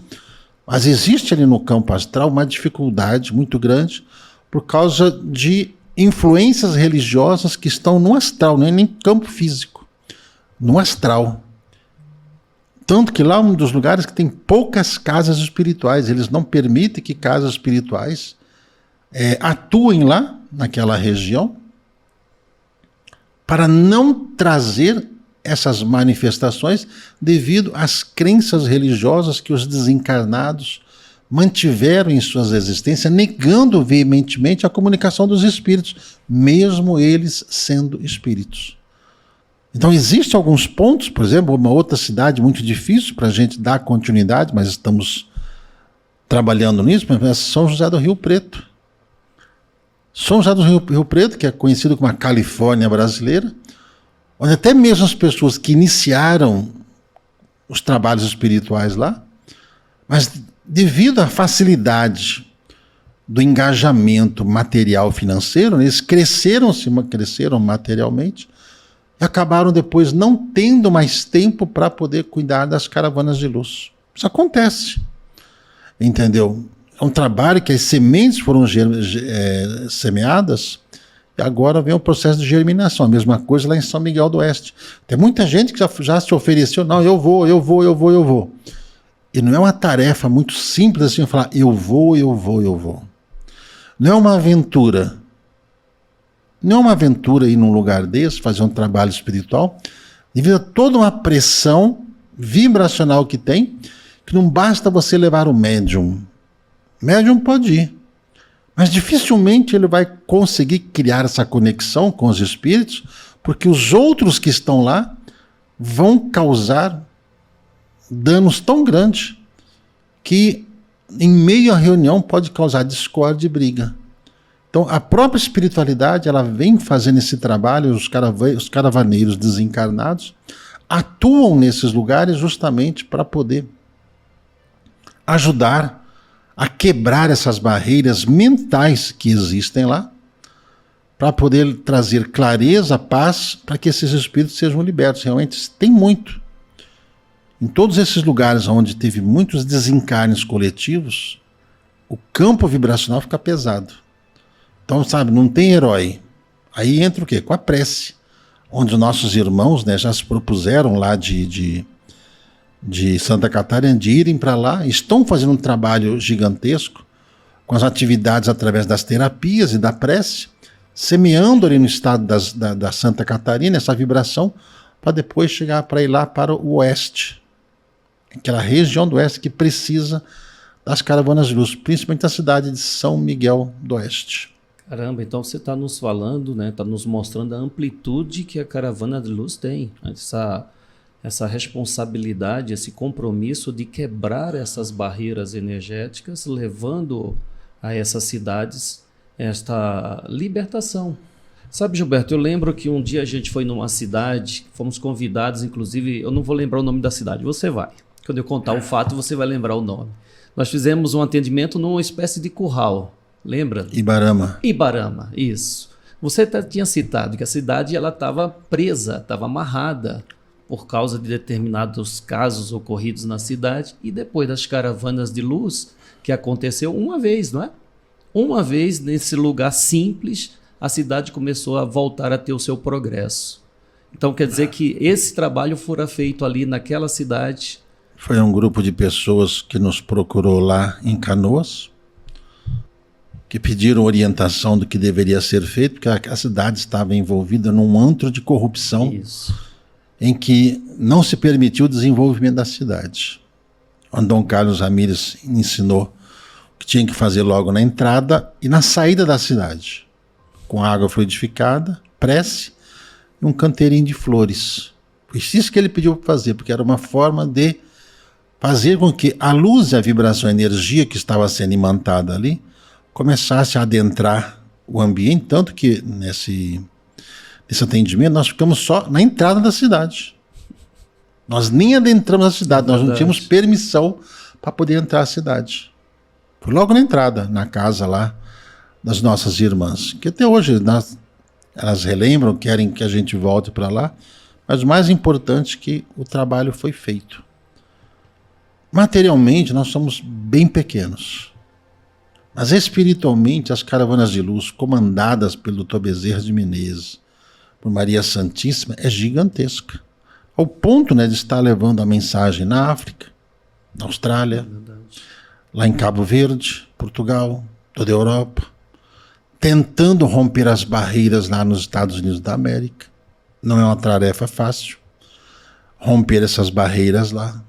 mas existe ali no campo astral uma dificuldade muito grande por causa de influências religiosas que estão no astral, não é nem campo físico, no astral. Tanto que lá é um dos lugares que tem poucas casas espirituais. Eles não permitem que casas espirituais atuem lá, naquela região, para não trazer essas manifestações devido às crenças religiosas que os desencarnados mantiveram em suas existências, negando veementemente a comunicação dos espíritos, mesmo eles sendo espíritos. Então existem alguns pontos, por exemplo, uma outra cidade muito difícil para a gente dar continuidade, mas estamos trabalhando nisso, é São José do Rio Preto. São José do Rio Preto, que é conhecido como a Califórnia brasileira, onde até mesmo as pessoas que iniciaram os trabalhos espirituais lá, mas devido à facilidade do engajamento material financeiro, eles cresceram materialmente e acabaram depois não tendo mais tempo para poder cuidar das caravanas de luz. Isso acontece, entendeu? É um trabalho que as sementes foram semeadas e agora vem o processo de germinação. A mesma coisa lá em São Miguel do Oeste. Tem muita gente que já se ofereceu, não, eu vou. E não é uma tarefa muito simples assim, falar eu vou. Não é uma aventura. Não é uma aventura ir num lugar desse, fazer um trabalho espiritual, devido a toda uma pressão vibracional que tem, que não basta você levar o médium. O médium pode ir, mas dificilmente ele vai conseguir criar essa conexão com os espíritos, porque os outros que estão lá vão causar danos tão grandes que em meio à reunião pode causar discórdia e briga. Então a própria espiritualidade ela vem fazendo esse trabalho, os caravaneiros desencarnados atuam nesses lugares justamente para poder ajudar a quebrar essas barreiras mentais que existem lá, para poder trazer clareza, paz, para que esses espíritos sejam libertos. Realmente tem muito. Em todos esses lugares onde teve muitos desencarnes coletivos, o campo vibracional fica pesado. Então, sabe, não tem herói. Aí entra o quê? Com a prece. Onde os nossos irmãos, né, já se propuseram lá de Santa Catarina de irem para lá, estão fazendo um trabalho gigantesco com as atividades através das terapias e da prece, semeando ali no estado da Santa Catarina essa vibração para depois chegar para ir lá para o oeste, aquela região do oeste que precisa das caravanas de luz, principalmente a cidade de São Miguel do Oeste. Caramba, então você está nos falando, né? Está nos mostrando a amplitude que a caravana de luz tem. essa responsabilidade, esse compromisso de quebrar essas barreiras energéticas, levando a essas cidades esta libertação. Sabe, Gilberto, eu lembro que um dia a gente foi numa cidade, fomos convidados, inclusive, eu não vou lembrar o nome da cidade, você vai. Quando eu contar o fato, você vai lembrar o nome. Nós fizemos um atendimento numa espécie de curral, lembra? Ibarama. Ibarama, isso. Você tinha citado que a cidade estava presa, estava amarrada por causa de determinados casos ocorridos na cidade e depois das caravanas de luz, que aconteceu uma vez, não é? Uma vez, nesse lugar simples, a cidade começou a voltar a ter o seu progresso. Então, quer dizer que esse trabalho fora feito ali naquela cidade. Foi um grupo de pessoas que nos procurou lá em Canoas, que pediram orientação do que deveria ser feito, porque a cidade estava envolvida num antro de corrupção. Isso. Em que não se permitiu o desenvolvimento da cidade. O Dom Carlos Ramírez ensinou que tinha que fazer logo na entrada e na saída da cidade, com água fluidificada, prece e um canteirinho de flores. Foi isso que ele pediu para fazer, porque era uma forma de fazer com que a luz e a vibração, a energia que estava sendo imantada ali, começasse a adentrar o ambiente, tanto que nesse atendimento nós ficamos só na entrada da cidade. Nós nem adentramos a cidade, nós não tínhamos permissão para poder entrar na cidade. Foi logo na entrada, na casa lá das nossas irmãs, que até hoje elas relembram, querem que a gente volte para lá, mas o mais importante é que o trabalho foi feito. Materialmente nós somos bem pequenos, mas espiritualmente as caravanas de luz comandadas pelo Dr. Bezerra de Menezes, por Maria Santíssima, é gigantesca. Ao ponto, né, de estar levando a mensagem na África, na Austrália, lá em Cabo Verde, Portugal, toda a Europa, tentando romper as barreiras lá nos Estados Unidos da América. Não é uma tarefa fácil romper essas barreiras lá,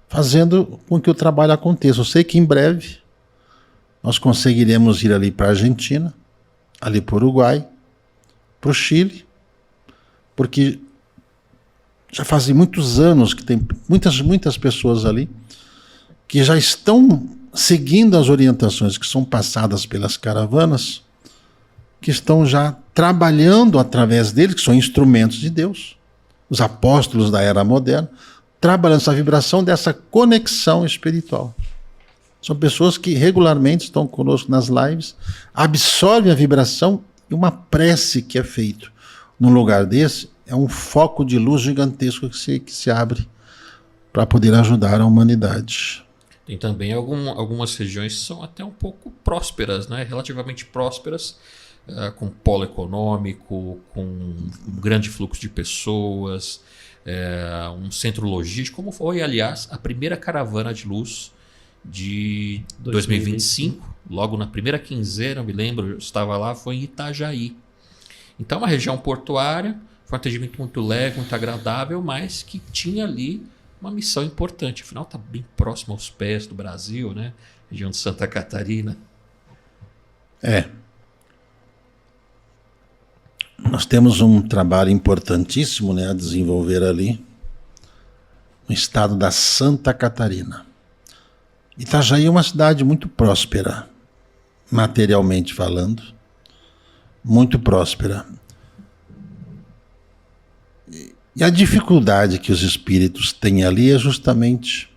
fazendo com que o trabalho aconteça. Eu sei que em breve nós conseguiremos ir ali para a Argentina, ali para o Uruguai, para o Chile, porque já fazem muitos anos que tem muitas pessoas ali que já estão seguindo as orientações que são passadas pelas caravanas, que estão já trabalhando através deles, que são instrumentos de Deus, os apóstolos da era moderna, trabalhando essa vibração dessa conexão espiritual. São pessoas que regularmente estão conosco nas lives, absorvem a vibração e uma prece que é feito num lugar desse é um foco de luz gigantesco que se abre para poder ajudar a humanidade. Tem também algumas regiões que são até um pouco prósperas, né? Relativamente prósperas, com polo econômico, com um grande fluxo de pessoas, um centro logístico, como foi, aliás, a primeira caravana de luz de 2025, logo na primeira quinzena, eu me lembro, eu estava lá, foi em Itajaí. Então, uma região portuária, foi um atendimento muito leve, muito agradável, mas que tinha ali uma missão importante. Afinal, está bem próximo aos pés do Brasil, né? Região de Santa Catarina. Nós temos um trabalho importantíssimo, né, a desenvolver ali no estado da Santa Catarina. Itajaí é uma cidade muito próspera, materialmente falando, muito próspera. E a dificuldade que os espíritos têm ali é justamente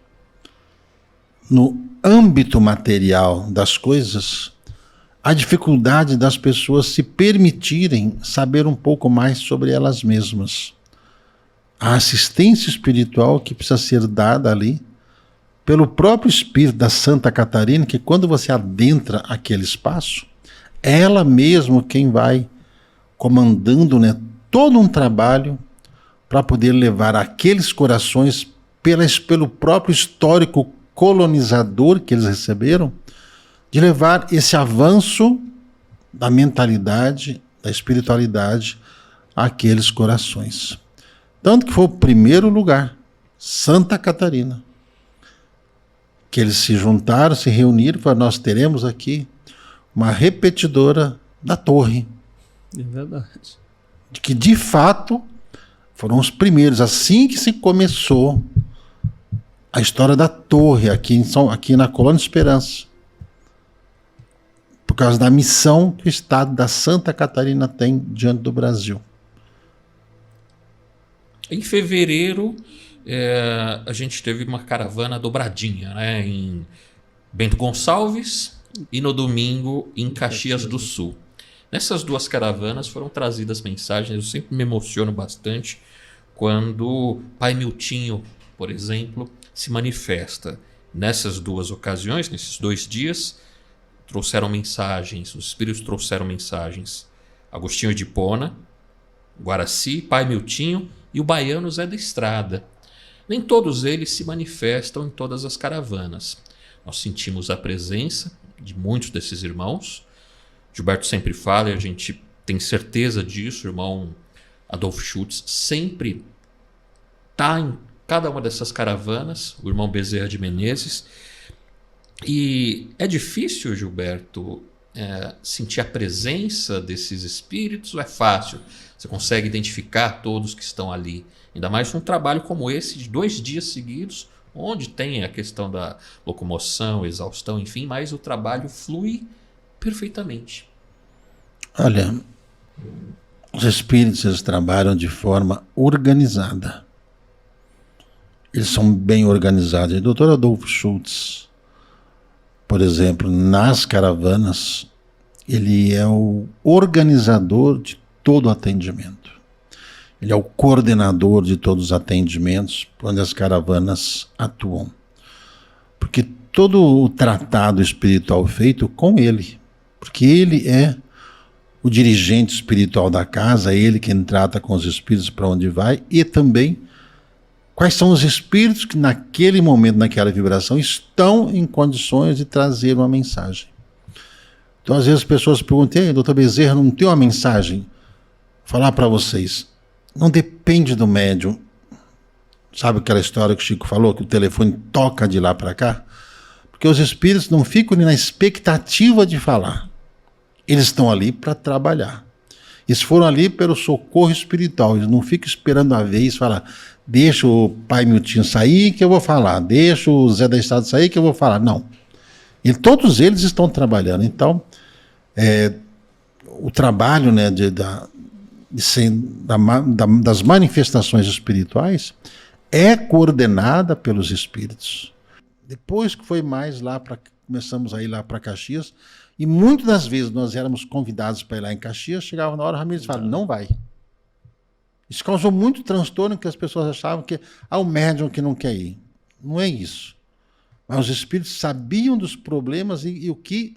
no âmbito material das coisas, a dificuldade das pessoas se permitirem saber um pouco mais sobre elas mesmas. A assistência espiritual que precisa ser dada ali pelo próprio espírito da Santa Catarina, que quando você adentra aquele espaço, é ela mesma quem vai comandando, né, todo um trabalho para poder levar aqueles corações pelo próprio histórico colonizador que eles receberam, de levar esse avanço da mentalidade, da espiritualidade àqueles corações. Tanto que foi o primeiro lugar, Santa Catarina, que eles se juntaram, se reuniram, e falaram, nós teremos aqui uma repetidora da torre. É verdade. De que, de fato, Foram os primeiros, assim que se começou a história da torre aqui na Colônia Esperança. Por causa da missão que o Estado da Santa Catarina tem diante do Brasil. Em fevereiro, a gente teve uma caravana dobradinha, né? Em Bento Gonçalves e no domingo em Caxias do Sul. Nessas duas caravanas foram trazidas mensagens. Eu sempre me emociono bastante quando Pai Miltinho, por exemplo, se manifesta. Nessas duas ocasiões, nesses 2 dias, trouxeram mensagens, os espíritos trouxeram mensagens. Agostinho de Hipona, Guaraci, Pai Miltinho e o baiano Zé da Estrada. Nem todos eles se manifestam em todas as caravanas. Nós sentimos a presença de muitos desses irmãos. Gilberto sempre fala, e a gente tem certeza disso, o irmão Adolfo Schultz sempre está em cada uma dessas caravanas, o irmão Bezerra de Menezes. E é difícil, Gilberto, sentir a presença desses espíritos, ou é fácil? Você consegue identificar todos que estão ali? Ainda mais num trabalho como esse, de 2 dias seguidos, onde tem a questão da locomoção, exaustão, enfim, mas o trabalho flui perfeitamente. Olha, os espíritos eles trabalham de forma organizada. Eles são bem organizados. O Dr. Adolfo Schultz, por exemplo, nas caravanas, ele é o organizador de todo o atendimento. Ele é o coordenador de todos os atendimentos onde as caravanas atuam. Porque todo o tratado espiritual feito com ele, porque ele é o dirigente espiritual da casa, é ele quem trata com os espíritos para onde vai, e também quais são os espíritos que naquele momento, naquela vibração, estão em condições de trazer uma mensagem. Então, às vezes as pessoas perguntam: "Ei, doutor Bezerra, não tem uma mensagem?" Falar para vocês, não depende do médium. Sabe aquela história que o Chico falou, que o telefone toca de lá para cá? Porque os espíritos não ficam na expectativa de falar. Eles estão ali para trabalhar. Eles foram ali pelo socorro espiritual. Eles não ficam esperando a vez falar: "Deixa o Pai Miltinho sair que eu vou falar. Deixa o Zé da Estrada sair que eu vou falar." Não. E todos eles estão trabalhando. Então, o trabalho, né, das manifestações espirituais é coordenada pelos espíritos. Depois que foi mais lá começamos a ir lá para Caxias, e muitas das vezes nós éramos convidados para ir lá em Caxias, chegava na hora, o Ramires falava: "Não vai." Isso causou muito transtorno, porque as pessoas achavam que o médium que não quer ir. Não é isso. Mas os espíritos sabiam dos problemas e o que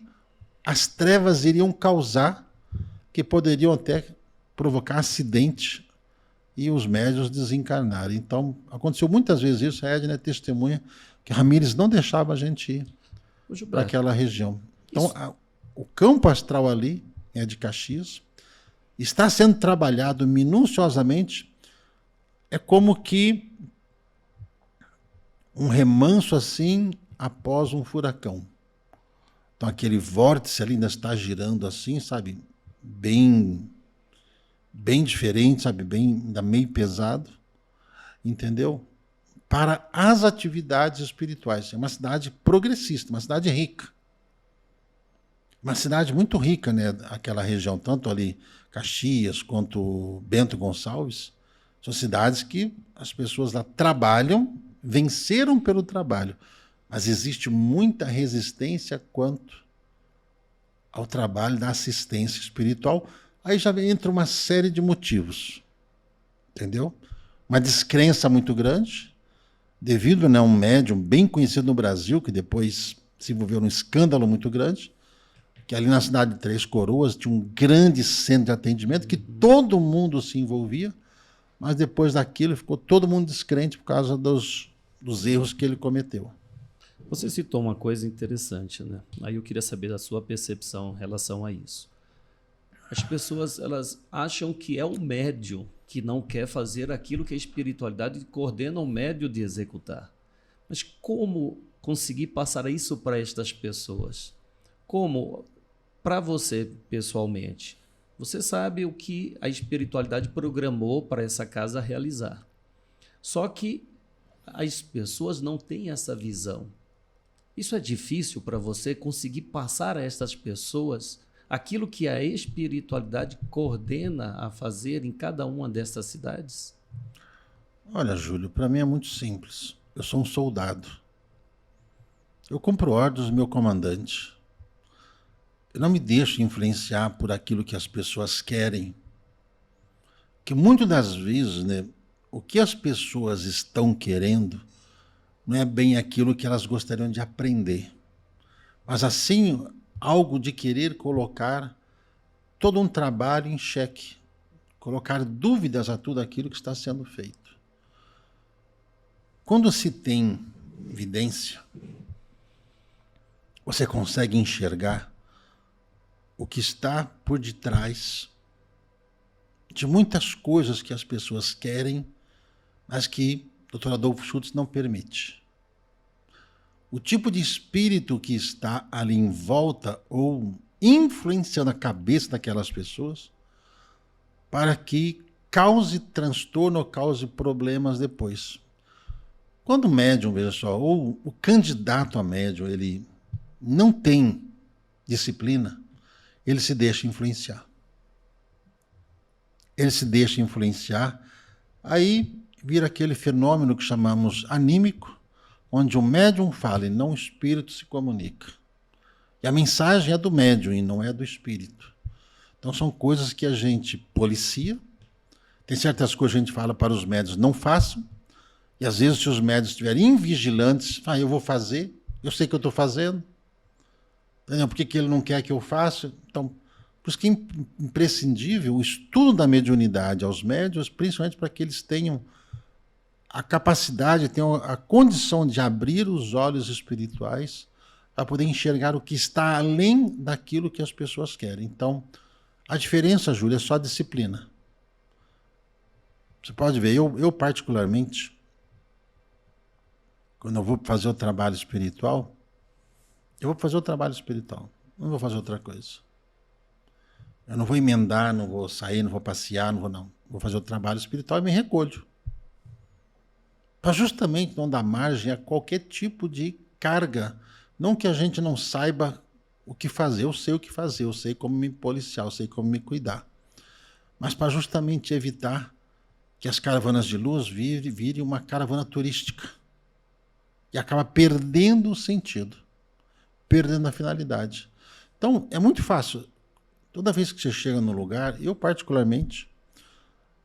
as trevas iriam causar, que poderiam até provocar acidente e os médiuns desencarnarem. Então, aconteceu muitas vezes isso. A Edna é testemunha que Ramires não deixava a gente ir para aquela região. Então, o campo astral ali é de Caxias, está sendo trabalhado minuciosamente. É como que um remanso assim após um furacão. Então aquele vórtice ali ainda está girando assim, sabe, bem diferente, sabe, bem, ainda meio pesado, entendeu? Para as atividades espirituais. É uma cidade progressista, uma cidade rica. Uma cidade muito rica, né? Aquela região, tanto ali Caxias quanto Bento Gonçalves, são cidades que as pessoas lá trabalham, venceram pelo trabalho, mas existe muita resistência quanto ao trabalho da assistência espiritual. Aí já entra uma série de motivos, entendeu? Uma descrença muito grande, devido a um médium bem conhecido no Brasil, que depois se envolveu num escândalo muito grande, que ali na cidade de Três Coroas tinha um grande centro de atendimento, que todo mundo se envolvia, mas depois daquilo ficou todo mundo descrente por causa dos erros que ele cometeu. Você citou uma coisa interessante, né? Aí eu queria saber a sua percepção em relação a isso. As pessoas, elas acham que é o médium que não quer fazer aquilo que a espiritualidade coordena o médium de executar. Mas como conseguir passar isso para estas pessoas? Como, para você pessoalmente, Você sabe o que a espiritualidade programou para essa casa realizar. Só que as pessoas não têm essa visão. Isso é difícil para você conseguir passar a essas pessoas aquilo que a espiritualidade coordena a fazer em cada uma dessas cidades? Olha, Júlio, para mim é muito simples. Eu sou um soldado. Eu cumpro ordens do meu comandante. Eu não me deixo influenciar por aquilo que as pessoas querem. Que muitas das vezes, né, o que as pessoas estão querendo não é bem aquilo que elas gostariam de aprender. Mas assim, algo de querer colocar todo um trabalho em xeque. Colocar dúvidas a tudo aquilo que está sendo feito. Quando se tem evidência, você consegue enxergar o que está por detrás de muitas coisas que as pessoas querem, mas que o Dr. Adolfo Schultz não permite. O tipo de espírito que está ali em volta ou influenciando a cabeça daquelas pessoas para que cause transtorno ou cause problemas depois. Quando o médium, veja só, ou o candidato a médium, ele não tem disciplina, ele se deixa influenciar. Ele se deixa influenciar, aí vira aquele fenômeno que chamamos anímico, onde o médium fala e não o espírito se comunica. E a mensagem é do médium e não é do espírito. Então são coisas que a gente policia, tem certas coisas que a gente fala para os médiuns não façam, e às vezes se os médiuns estiverem invigilantes, eu vou fazer, eu sei que eu estou fazendo, entendeu? Por que ele não quer que eu faça? Então, por isso que é imprescindível o estudo da mediunidade aos médiuns, principalmente para que eles tenham a capacidade, tenham a condição de abrir os olhos espirituais para poder enxergar o que está além daquilo que as pessoas querem. Então, a diferença, Júlia, é só a disciplina. Você pode ver, eu particularmente, quando eu vou fazer o trabalho espiritual, eu vou fazer o trabalho espiritual, não vou fazer outra coisa. Eu não vou emendar, não vou sair, não vou passear, não. Vou fazer o trabalho espiritual e me recolho. Para justamente não dar margem a qualquer tipo de carga. Não que a gente não saiba o que fazer, eu sei o que fazer, eu sei como me policiar, eu sei como me cuidar. Mas para justamente evitar que as caravanas de luz virem uma caravana turística. E acaba perdendo o sentido, perdendo a finalidade. Então, é muito fácil. Toda vez que você chega no lugar, eu particularmente,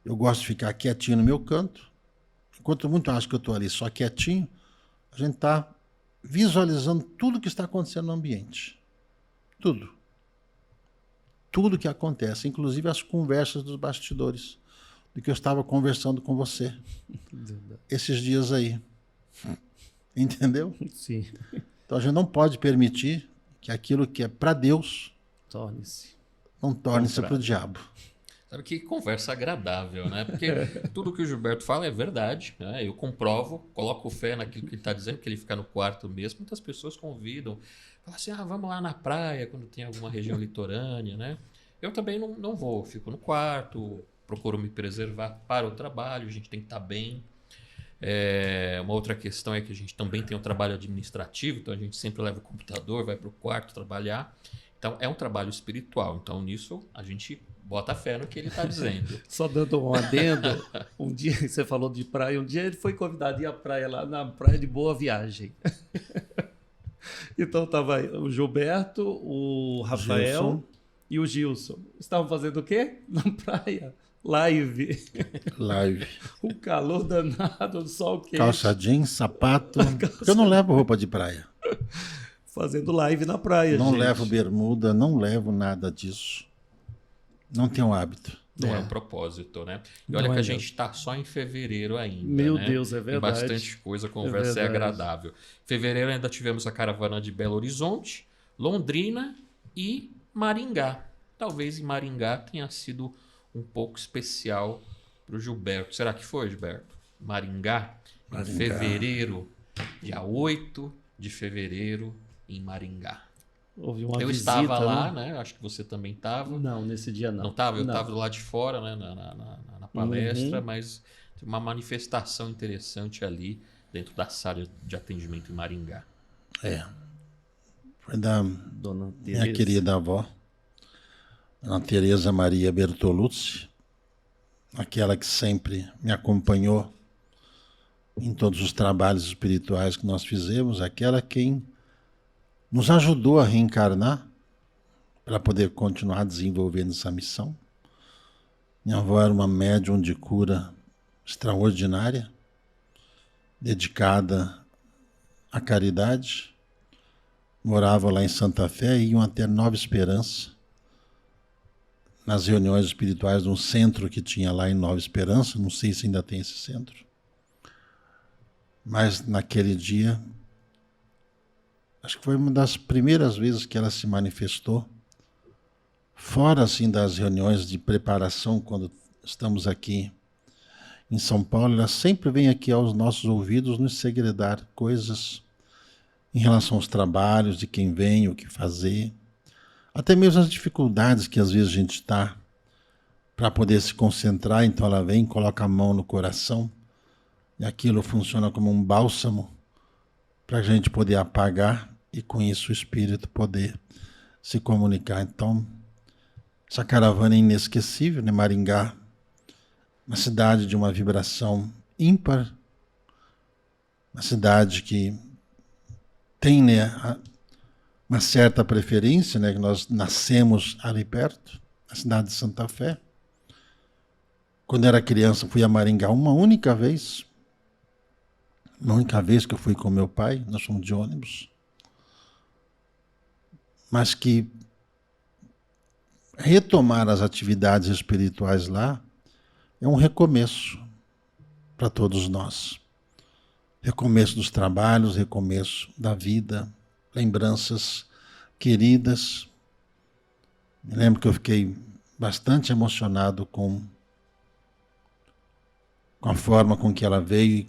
eu gosto de ficar quietinho no meu canto. Enquanto muito acho que eu estou ali só quietinho, a gente está visualizando tudo que está acontecendo no ambiente. Tudo. Tudo que acontece, inclusive as conversas dos bastidores, do que eu estava conversando com você esses dias aí. Entendeu? Sim. Então a gente não pode permitir que aquilo que é para Deus Torne-se. não torne-se para o diabo. Sabe que conversa agradável, né? Porque tudo que o Gilberto fala é verdade, né? Eu comprovo, coloco fé naquilo que ele está dizendo, que ele fica no quarto mesmo. Muitas pessoas convidam, falam assim, vamos lá na praia, quando tem alguma região litorânea, né? Eu também não vou, fico no quarto, procuro me preservar para o trabalho, a gente tem que estar bem. Uma outra questão é que a gente também tem um trabalho administrativo, então a gente sempre leva o computador, vai para o quarto trabalhar. Então é um trabalho espiritual, então nisso a gente bota fé no que ele está dizendo. Só dando um adendo, um dia você falou de praia, um dia ele foi convidado a ir à praia lá na praia de Boa Viagem. Então estava o Gilberto, o Rafael Gilson. E o Gilson. Estavam fazendo o quê? Na praia. Live. O calor danado, o sol quente. Calça jeans, sapato. Eu não levo roupa de praia. Fazendo live na praia, Não gente. levo bermuda, não levo nada disso. Não tenho hábito. Não é um propósito, né? E olha Não que é a gente está só em fevereiro ainda. Meu né? Deus, é verdade. Tem bastante coisa, a conversa é agradável. Fevereiro ainda tivemos a caravana de Belo Horizonte, Londrina e Maringá. Talvez em Maringá tenha sido um pouco especial para o Gilberto. Será que foi, Gilberto? Maringá, em fevereiro, dia 8 de fevereiro, em Maringá. Houve uma Eu visita, estava lá, né? Acho que você também estava. Não, nesse dia não. Não estava? Eu Não. estava do lado de fora, né, na palestra, mas teve uma manifestação interessante ali dentro da sala de atendimento em Maringá. Foi da Dona minha Tereza. querida avó, Dona Tereza Maria Bertolucci, aquela que sempre me acompanhou em todos os trabalhos espirituais que nós fizemos, aquela quem nos ajudou a reencarnar para poder continuar desenvolvendo essa missão. Minha avó era uma médium de cura extraordinária, dedicada à caridade. Morava lá em Santa Fé e iam até Nova Esperança, nas reuniões espirituais de um centro que tinha lá em Nova Esperança. Não sei se ainda tem esse centro. Mas naquele dia, acho que foi uma das primeiras vezes que ela se manifestou, fora assim das reuniões de preparação, quando estamos aqui em São Paulo, ela sempre vem aqui aos nossos ouvidos nos segredar coisas em relação aos trabalhos, de quem vem, o que fazer, até mesmo as dificuldades que às vezes a gente está para poder se concentrar. Então ela vem, coloca a mão no coração e aquilo funciona como um bálsamo para a gente poder apagar e com isso o espírito poder se comunicar. Então, essa caravana é inesquecível, né? Maringá, uma cidade de uma vibração ímpar, uma cidade que tem, né, uma certa preferência, né, que nós nascemos ali perto, na cidade de Santa Fé. Quando era criança, fui a Maringá uma única vez que eu fui com meu pai, nós fomos de ônibus, mas que retomar as atividades espirituais lá é um recomeço para todos nós. Recomeço dos trabalhos, recomeço da vida, lembranças queridas. Me lembro que eu fiquei bastante emocionado com a forma com que ela veio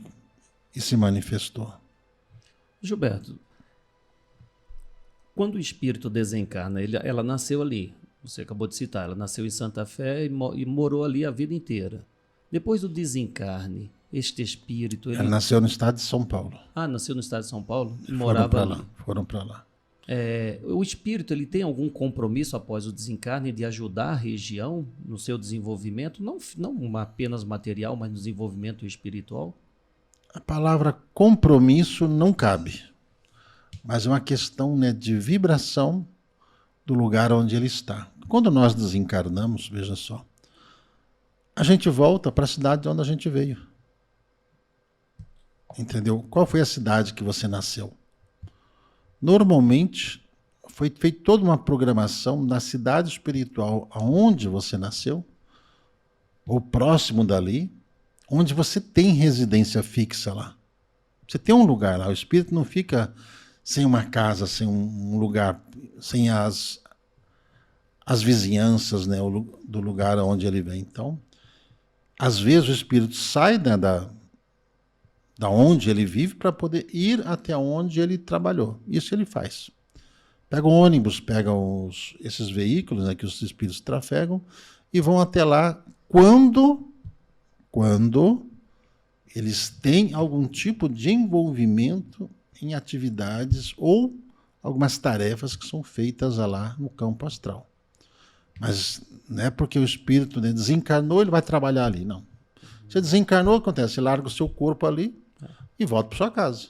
e se manifestou. Gilberto, quando o espírito desencarna, ela nasceu ali, você acabou de citar, ela nasceu em Santa Fé e morou ali a vida inteira. Depois do desencarne, este espírito... Ela nasceu no estado de São Paulo. Ah, nasceu no estado de São Paulo e morava ali. Foram para lá. O espírito, ele tem algum compromisso após o desencarne de ajudar a região no seu desenvolvimento? Não apenas material, mas no desenvolvimento espiritual? A palavra compromisso não cabe, mas é uma questão, né, de vibração do lugar onde ele está. Quando nós desencarnamos, veja só, a gente volta para a cidade de onde a gente veio. Entendeu? Qual foi a cidade que você nasceu? Normalmente, foi feita toda uma programação na cidade espiritual aonde você nasceu, ou próximo dali, onde você tem residência fixa lá. Você tem um lugar lá. O espírito não fica sem uma casa, sem um lugar, sem as vizinhanças, né, do lugar onde ele vem. Então, às vezes o espírito sai, né, da onde ele vive para poder ir até onde ele trabalhou. Isso ele faz. Pega o ônibus, pega esses veículos, né, que os espíritos trafegam e vão até lá quando eles têm algum tipo de envolvimento em atividades ou algumas tarefas que são feitas lá no campo astral. Mas não é porque o espírito, né, desencarnou, ele vai trabalhar ali, não. Você desencarnou, acontece, você larga o seu corpo ali e volta para sua casa.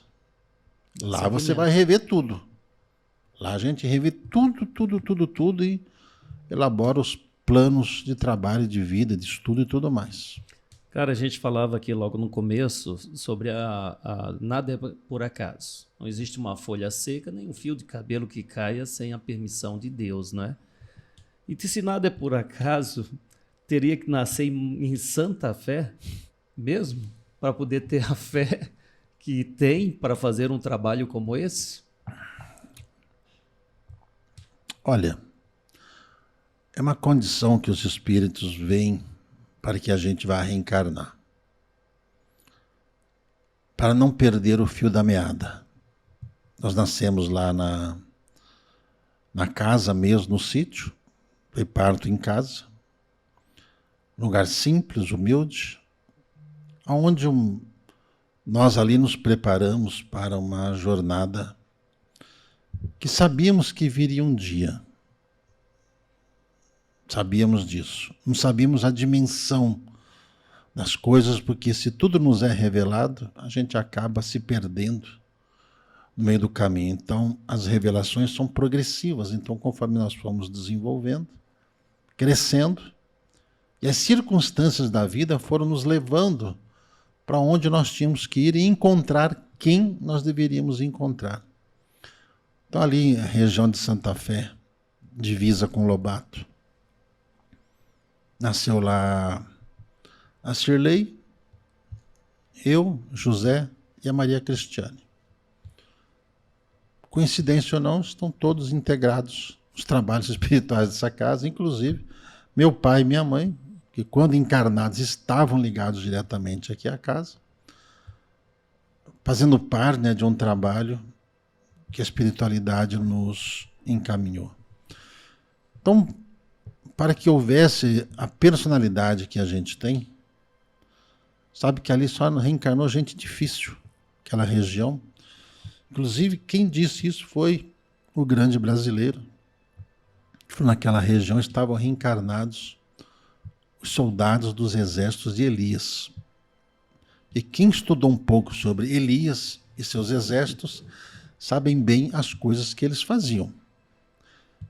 Lá você vai rever tudo. Lá a gente revê tudo e elabora os planos de trabalho, de vida, de estudo e tudo mais. Cara, a gente falava aqui logo no começo sobre nada é por acaso. Não existe uma folha seca, nem um fio de cabelo que caia sem a permissão de Deus, não é? E se nada é por acaso, teria que nascer em Santa Fé mesmo, para poder ter a fé que tem para fazer um trabalho como esse? Olha, é uma condição que os espíritos veem para que a gente vá reencarnar. Para não perder o fio da meada. Nós nascemos lá na casa mesmo, no sítio. Foi parto em casa. Lugar simples, humilde, onde nós ali nos preparamos para uma jornada que sabíamos que viria um dia. Sabíamos disso. Não sabíamos a dimensão das coisas, porque se tudo nos é revelado, a gente acaba se perdendo no meio do caminho. Então, as revelações são progressivas. Então, conforme nós fomos desenvolvendo, crescendo, e as circunstâncias da vida foram nos levando para onde nós tínhamos que ir e encontrar quem nós deveríamos encontrar. Então, ali, a região de Santa Fé, divisa com Lobato. Nasceu lá a Cirlei, eu, José e a Maria Cristiane. Coincidência ou não, estão todos integrados nos trabalhos espirituais dessa casa, inclusive meu pai e minha mãe, que quando encarnados estavam ligados diretamente aqui à casa, fazendo parte, né, de um trabalho que a espiritualidade nos encaminhou. Então, para que houvesse a personalidade que a gente tem, sabe que ali só reencarnou gente difícil, aquela região. Inclusive, quem disse isso foi o grande brasileiro. Naquela região estavam reencarnados os soldados dos exércitos de Elias. E quem estudou um pouco sobre Elias e seus exércitos sabem bem as coisas que eles faziam.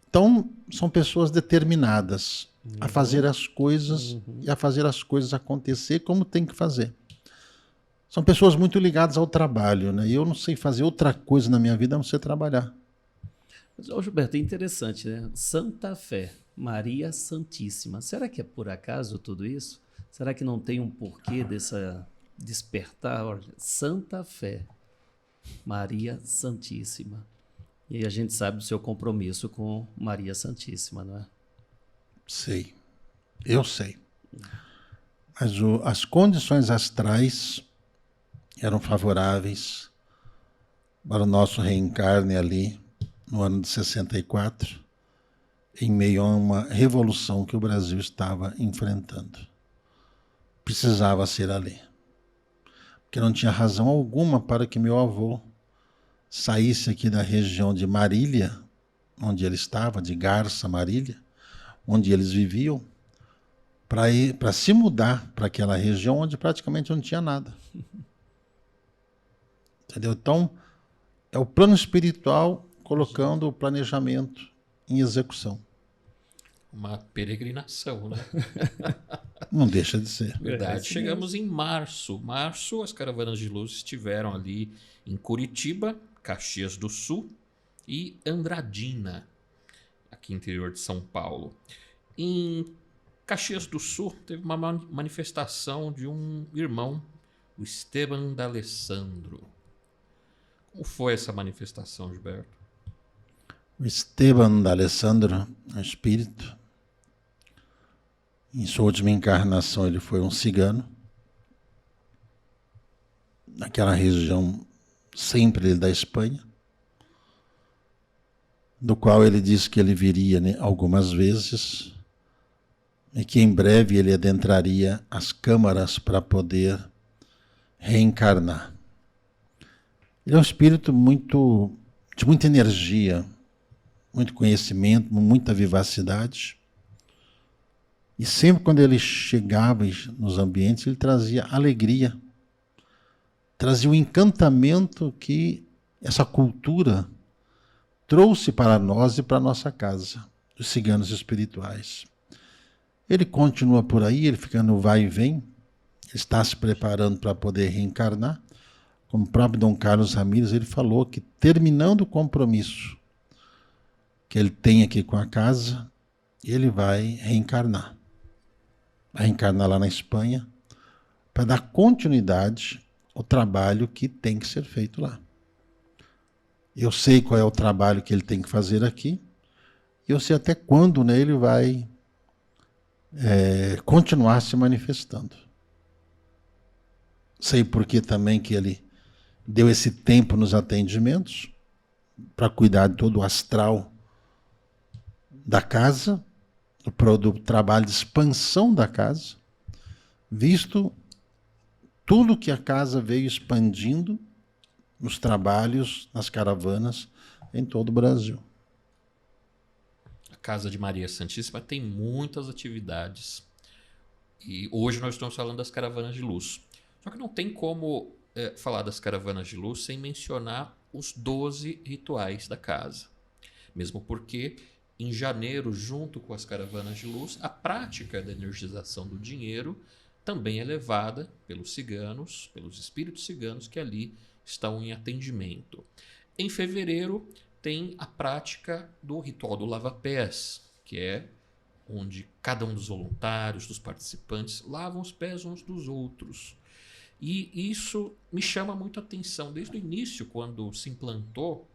Então, são pessoas determinadas a fazer as coisas e a fazer as coisas acontecer como tem que fazer. São pessoas muito ligadas ao trabalho, né? E eu não sei fazer outra coisa na minha vida a não ser trabalhar. Mas, Gilberto, é interessante, né? Santa Fé, Maria Santíssima. Será que é por acaso tudo isso? Será que não tem um porquê dessa despertar? Olha, Santa Fé, Maria Santíssima. E a gente sabe do seu compromisso com Maria Santíssima, não é? Sei. Eu sei. Mas as condições astrais eram favoráveis para o nosso reencarne ali, no ano de 64, em meio a uma revolução que o Brasil estava enfrentando. Precisava ser ali. Porque não tinha razão alguma para que meu avô saísse aqui da região de Marília, onde ele estava, de Garça, Marília, onde eles viviam, para se mudar para aquela região onde praticamente não tinha nada. Entendeu? Então, é o plano espiritual colocando o planejamento em execução. Uma peregrinação, né? Não deixa de ser. Verdade. Chegamos em março. Março, as caravanas de luz estiveram ali em Curitiba, Caxias do Sul e Andradina, aqui no interior de São Paulo. Em Caxias do Sul, teve uma manifestação de um irmão, o Esteban D'Alessandro. Como foi essa manifestação, Gilberto? O Esteban D'Alessandro, um espírito, em sua última encarnação ele foi um cigano, naquela região sempre da Espanha, do qual ele disse que ele viria, né, algumas vezes e que em breve ele adentraria as câmaras para poder reencarnar. Ele é um espírito de muita energia, muito conhecimento, muita vivacidade. E sempre quando ele chegava nos ambientes, ele trazia alegria, trazia o encantamento que essa cultura trouxe para nós e para a nossa casa, os ciganos espirituais. Ele continua por aí, ele fica no vai e vem, ele está se preparando para poder reencarnar. Como o próprio Dom Carlos Ramírez, ele falou que terminando o compromisso que ele tem aqui com a casa, ele vai reencarnar. Vai reencarnar lá na Espanha para dar continuidade ao trabalho que tem que ser feito lá. Eu sei qual é o trabalho que ele tem que fazer aqui, e eu sei até quando, né, ele vai continuar se manifestando. Sei porque também que ele deu esse tempo nos atendimentos para cuidar de todo o astral da casa, do trabalho de expansão da casa, visto tudo que a casa veio expandindo nos trabalhos, nas caravanas em todo o Brasil. A Casa de Maria Santíssima tem muitas atividades. E hoje nós estamos falando das caravanas de luz. Só que não tem como falar das caravanas de luz sem mencionar os 12 rituais da casa. Mesmo porque, em janeiro, junto com as caravanas de luz, a prática da energização do dinheiro também é levada pelos ciganos, pelos espíritos ciganos que ali estão em atendimento. Em fevereiro, tem a prática do ritual do lava-pés, que é onde cada um dos voluntários, dos participantes, lavam os pés uns dos outros. E isso me chama muito a atenção. Desde o início, quando se implantou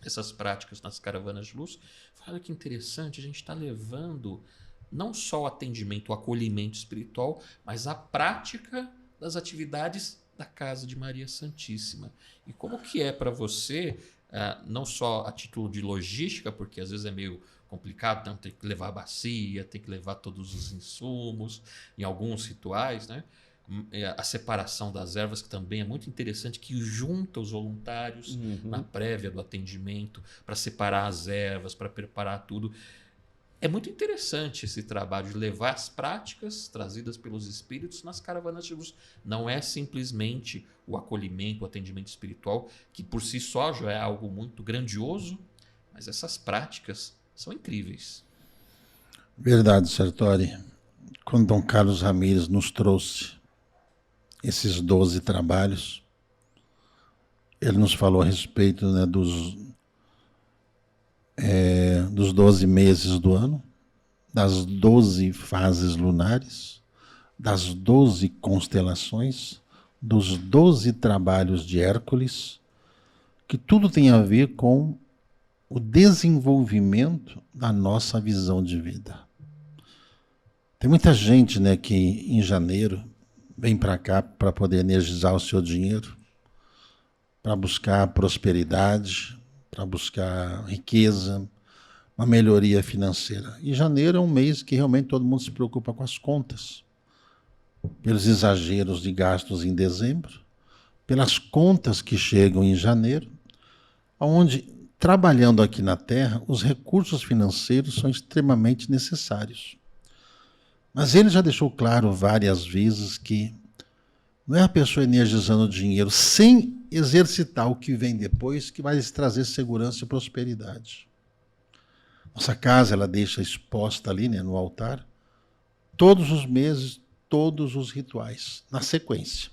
essas práticas nas caravanas de luz, olha que interessante, a gente está levando não só o atendimento, o acolhimento espiritual, mas a prática das atividades da Casa de Maria Santíssima. E como que é para você, não só a título de logística, porque às vezes é meio complicado, então tem que levar a bacia, tem que levar todos os insumos, em alguns rituais, né? A separação das ervas, que também é muito interessante, que junta os voluntários na prévia do atendimento para separar as ervas, para preparar tudo. É muito interessante esse trabalho de levar as práticas trazidas pelos espíritos nas caravanas de luz. Não é simplesmente o acolhimento, o atendimento espiritual, que por si só já é algo muito grandioso, mas essas práticas são incríveis. Verdade, Sartori. Quando Dom Carlos Ramires nos trouxe esses 12 trabalhos, ele nos falou a respeito, né, dos 12 meses do ano, das 12 fases lunares, das 12 constelações, dos 12 trabalhos de Hércules, que tudo tem a ver com o desenvolvimento da nossa visão de vida. Tem muita gente, né, que em janeiro vem para cá para poder energizar o seu dinheiro, para buscar prosperidade, para buscar riqueza, uma melhoria financeira. E janeiro é um mês que realmente todo mundo se preocupa com as contas, pelos exageros de gastos em dezembro, pelas contas que chegam em janeiro, onde, trabalhando aqui na Terra, os recursos financeiros são extremamente necessários. Mas ele já deixou claro várias vezes que não é a pessoa energizando dinheiro sem exercitar o que vem depois que vai lhes trazer segurança e prosperidade. Nossa casa, ela deixa exposta ali, né, no altar, todos os meses, todos os rituais, na sequência.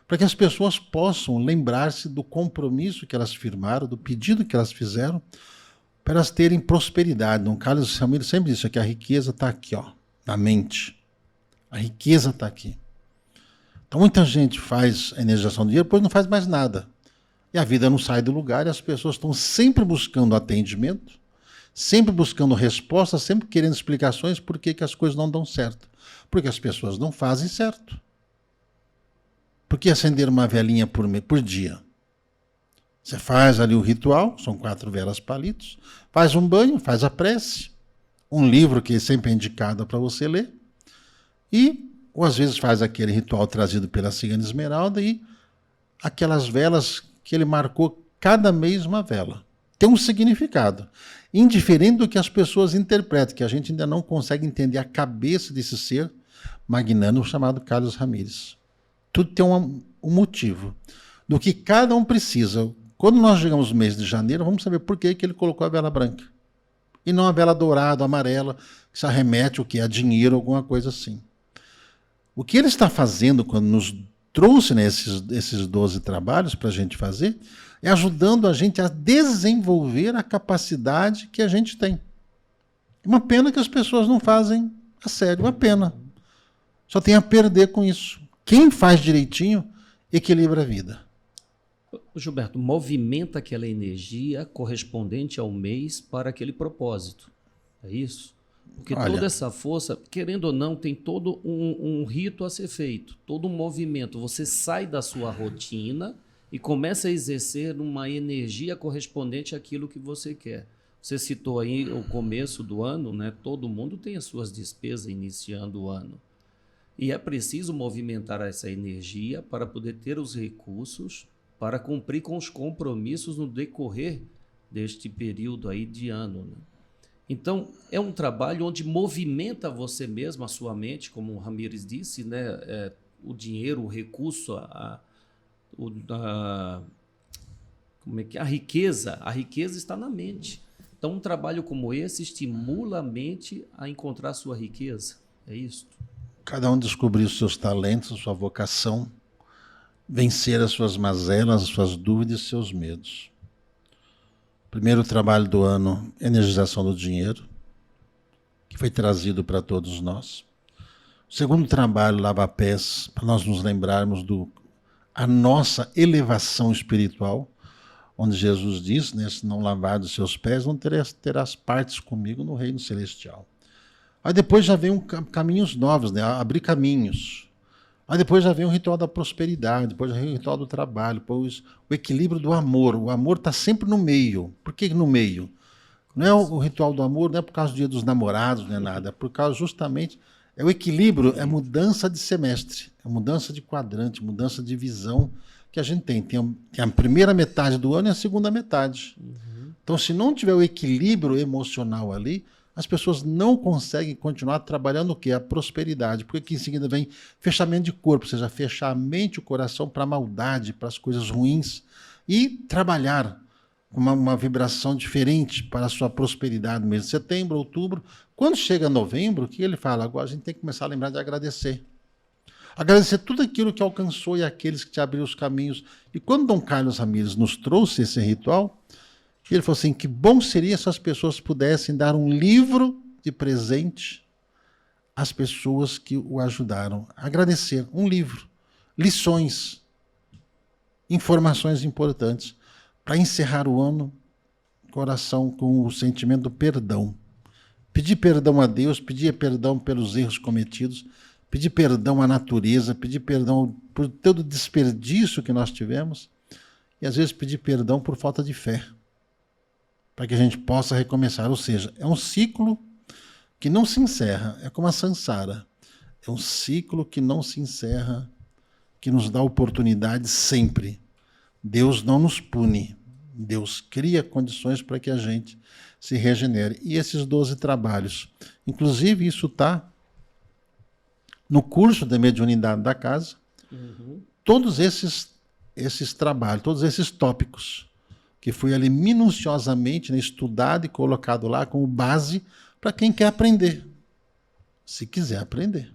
Para que as pessoas possam lembrar-se do compromisso que elas firmaram, do pedido que elas fizeram, para elas terem prosperidade. Dom Carlos Ramires sempre disse que a riqueza está aqui, ó, na mente. A riqueza está aqui. Então muita gente faz a energização do dinheiro, depois não faz mais nada. E a vida não sai do lugar e as pessoas estão sempre buscando atendimento, sempre buscando respostas, sempre querendo explicações por que as coisas não dão certo. Porque as pessoas não fazem certo. Por que acender uma velinha por dia? Você faz ali o ritual, são 4 velas palitos, faz um banho, faz a prece, um livro que sempre é indicado para você ler, ou às vezes faz aquele ritual trazido pela Cigana Esmeralda e aquelas velas que ele marcou, cada mês uma vela. Tem um significado, indiferente do que as pessoas interpretam, que a gente ainda não consegue entender a cabeça desse ser magnânimo chamado Carlos Ramires. Tudo tem um motivo, do que cada um precisa. Quando nós chegamos no mês de janeiro, vamos saber por que ele colocou a vela branca. E não a vela dourada, amarela, que se arremete o que? A dinheiro, alguma coisa assim. O que ele está fazendo quando nos trouxe, né, esses 12 trabalhos para a gente fazer, é ajudando a gente a desenvolver a capacidade que a gente tem. Uma pena que as pessoas não fazem a sério, uma pena. Só tem a perder com isso. Quem faz direitinho, equilibra a vida. Gilberto, movimenta aquela energia correspondente ao mês para aquele propósito. É isso? Porque toda essa força, querendo ou não, tem todo um rito a ser feito, todo um movimento. Você sai da sua rotina e começa a exercer uma energia correspondente àquilo que você quer. Você citou aí o começo do ano, né? Todo mundo tem as suas despesas iniciando o ano. E é preciso movimentar essa energia para poder ter os recursos para cumprir com os compromissos no decorrer deste período aí de ano, né? Então, é um trabalho onde movimenta você mesmo, a sua mente, como o Ramires disse, né? O dinheiro, o recurso, como é que a riqueza está na mente. Então, um trabalho como esse estimula a mente a encontrar a sua riqueza. É isso. Cada um descobrir os seus talentos, a sua vocação, vencer as suas mazelas, as suas dúvidas e seus medos. Primeiro trabalho do ano, energização do dinheiro, que foi trazido para todos nós. O segundo trabalho, lava-pés, para nós nos lembrarmos a nossa elevação espiritual, onde Jesus diz, né, se não lavar os seus pés, não terás partes comigo no reino celestial. Aí depois já vem caminhos novos, né, abrir caminhos. Aí depois já vem o ritual da prosperidade, depois já vem o ritual do trabalho, depois o equilíbrio do amor. O amor está sempre no meio. Por que no meio? Não é o ritual do amor, não é por causa do dia dos namorados, não é nada. É por causa justamente, é o equilíbrio, é mudança de semestre, é mudança de quadrante, mudança de visão que a gente tem. Tem a primeira metade do ano e a segunda metade. Então, se não tiver o equilíbrio emocional ali, as pessoas não conseguem continuar trabalhando o quê? A prosperidade. Porque aqui em seguida vem fechamento de corpo, ou seja, fechar a mente e o coração para a maldade, para as coisas ruins, e trabalhar com uma vibração diferente para a sua prosperidade mesmo. Setembro, outubro. Quando chega novembro, o que ele fala? Agora a gente tem que começar a lembrar de agradecer. Agradecer tudo aquilo que alcançou e aqueles que te abriram os caminhos. E quando Dom Carlos Ramires nos trouxe esse ritual, ele falou assim, que bom seria se as pessoas pudessem dar um livro de presente às pessoas que o ajudaram. Agradecer, um livro, lições, informações importantes, para encerrar o ano, coração com o sentimento do perdão. Pedir perdão a Deus, pedir perdão pelos erros cometidos, pedir perdão à natureza, pedir perdão por todo o desperdício que nós tivemos, e às vezes pedir perdão por falta de fé, para que a gente possa recomeçar. Ou seja, é um ciclo que não se encerra, é como a Sansara. É um ciclo que não se encerra, que nos dá oportunidade sempre. Deus não nos pune, Deus cria condições para que a gente se regenere. E esses 12 trabalhos, inclusive isso está no curso de mediunidade da casa, todos esses trabalhos, todos esses tópicos, que foi ali minuciosamente, né, estudado e colocado lá como base para quem quer aprender, se quiser aprender,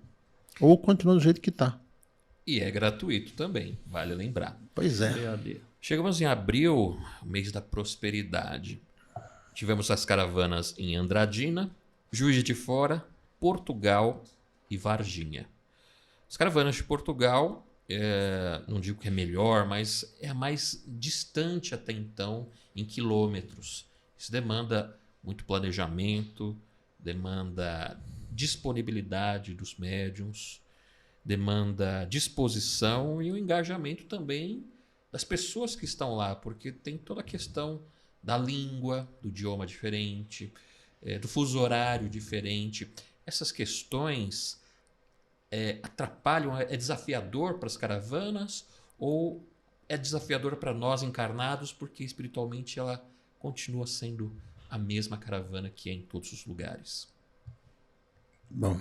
ou continua do jeito que está. E é gratuito também, vale lembrar. Pois é. Chegamos em abril, mês da prosperidade. Tivemos as caravanas em Andradina, Juiz de Fora, Portugal e Varginha. As caravanas de Portugal, não digo que é melhor, mas é a mais distante até então em quilômetros. Isso demanda muito planejamento, demanda disponibilidade dos médiuns, demanda disposição e o engajamento também das pessoas que estão lá, porque tem toda a questão da língua, do idioma diferente, do fuso horário diferente. Essas questões atrapalham, é desafiador para as caravanas ou é desafiador para nós encarnados, porque espiritualmente ela continua sendo a mesma caravana que é em todos os lugares? Bom,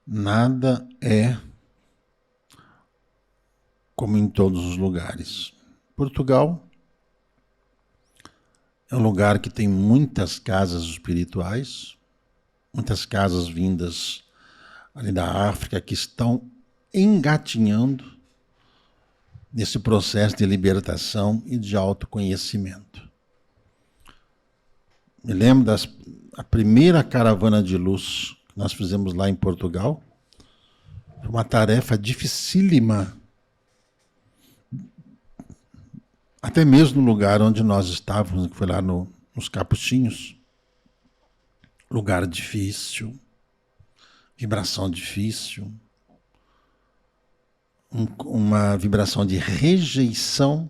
nada é como em todos os lugares. Portugal é um lugar que tem muitas casas espirituais, muitas casas vindas ali da África que estão engatinhando nesse processo de libertação e de autoconhecimento. Me lembro da primeira caravana de luz que nós fizemos lá em Portugal. Foi uma tarefa dificílima. Até mesmo no lugar onde nós estávamos, que foi lá nos Capuchinhos. Lugar difícil, vibração difícil, uma vibração de rejeição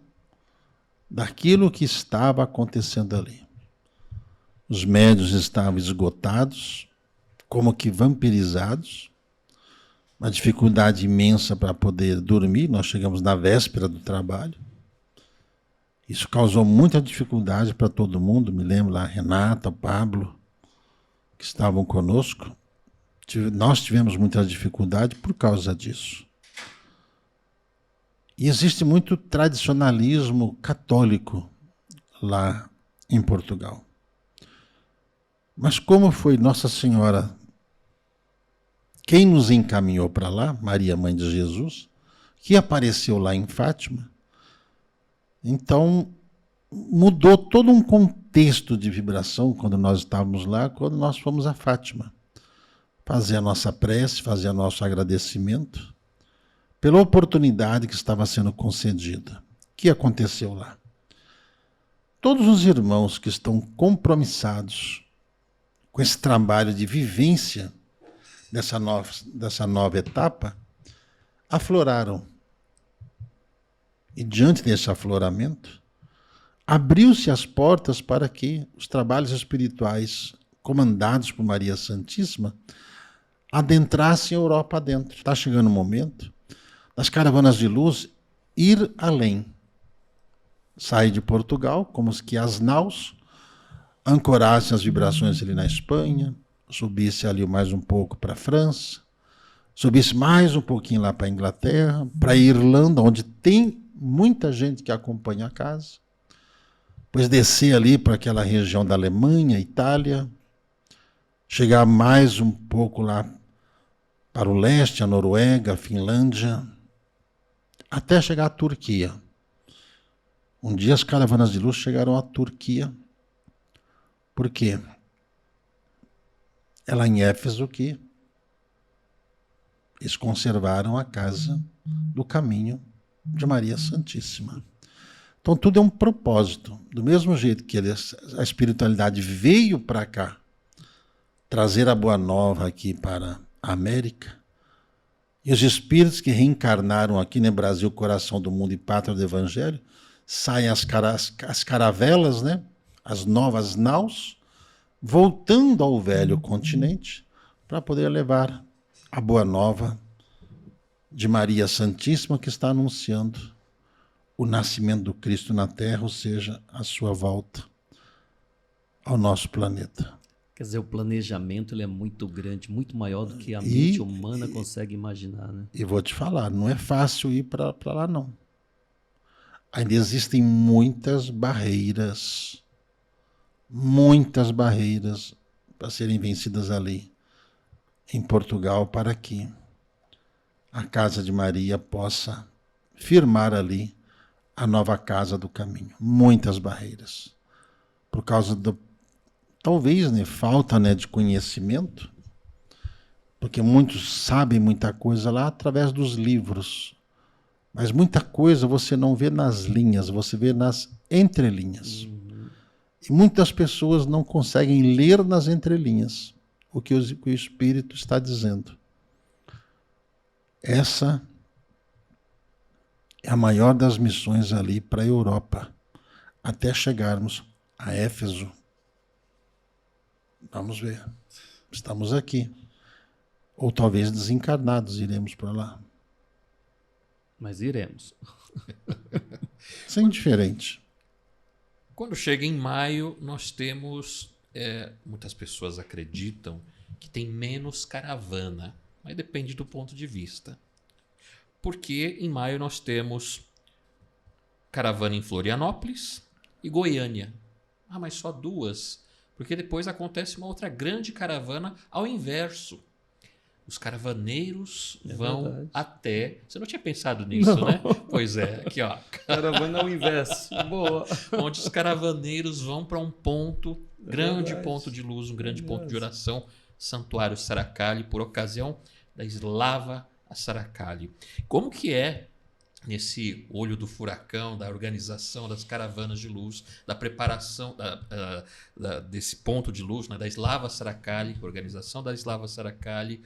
daquilo que estava acontecendo ali. Os médios estavam esgotados, como que vampirizados, uma dificuldade imensa para poder dormir. Nós chegamos na véspera do trabalho. Isso causou muita dificuldade para todo mundo. Me lembro lá, a Renata, o Pablo, que estavam conosco. Nós tivemos muita dificuldade por causa disso. E existe muito tradicionalismo católico lá em Portugal. Mas como foi Nossa Senhora quem nos encaminhou para lá, Maria, Mãe de Jesus, que apareceu lá em Fátima, então mudou todo um contexto de vibração quando nós estávamos lá, quando nós fomos a Fátima. Fazer a nossa prece, fazer o nosso agradecimento pela oportunidade que estava sendo concedida. O que aconteceu lá? Todos os irmãos que estão compromissados com esse trabalho de vivência dessa nova etapa, afloraram. E diante desse afloramento, abriu-se as portas para que os trabalhos espirituais comandados por Maria Santíssima adentrassem a Europa adentro. Está chegando o momento das caravanas de luz ir além. Sair de Portugal, como que as naus ancorassem as vibrações ali na Espanha, subisse ali mais um pouco para a França, subisse mais um pouquinho lá para a Inglaterra, para a Irlanda, onde tem muita gente que acompanha a casa, depois descer ali para aquela região da Alemanha, Itália, chegar mais um pouco lá para o leste, a Noruega, a Finlândia, até chegar à Turquia. Um dia as caravanas de luz chegaram à Turquia. Por quê? É lá em Éfeso que eles conservaram a casa do caminho de Maria Santíssima. Então tudo é um propósito. Do mesmo jeito que a espiritualidade veio para cá, trazer a boa nova aqui para a América, e os espíritos que reencarnaram aqui no Brasil, coração do mundo e pátria do Evangelho, saem as caravelas, né? As novas naus, voltando ao velho continente, para poder levar a boa nova de Maria Santíssima, que está anunciando o nascimento do Cristo na Terra, ou seja, a sua volta ao nosso planeta. Quer dizer, o planejamento ele é muito grande, muito maior do que a mente humana consegue imaginar, né? E vou te falar, não é fácil ir para lá, não. Ainda existem muitas barreiras para serem vencidas ali, em Portugal, para que a Casa de Maria possa firmar ali a nova casa do caminho. Muitas barreiras. Por causa do, talvez, né, falta, né, de conhecimento, porque muitos sabem muita coisa lá através dos livros, mas muita coisa você não vê nas linhas, você vê nas entrelinhas. E muitas pessoas não conseguem ler nas entrelinhas o que o Espírito está dizendo. Essa é a maior das missões ali para a Europa, até chegarmos a Éfeso. Vamos ver. Estamos aqui. Ou talvez desencarnados iremos para lá. Mas iremos. Isso é indiferente. Quando chega em maio, nós temos... muitas pessoas acreditam que tem menos caravana, mas depende do ponto de vista. Porque em maio nós temos caravana em Florianópolis e Goiânia. Ah, mas só duas? Porque depois acontece uma outra grande caravana ao inverso. Os caravaneiros vão verdade. até... Você não tinha pensado nisso, Não. né? Pois é, aqui ó. Caravana ao inverso. Boa. Onde os caravaneiros vão para um ponto, grande verdade. ponto de luz, um grande ponto de oração, Santuário Saracali, por ocasião da Slava Saracali. Como que é nesse olho do furacão, da organização das caravanas de luz, da preparação desse ponto de luz, né, da Slava Saracali, organização da Slava Saracali,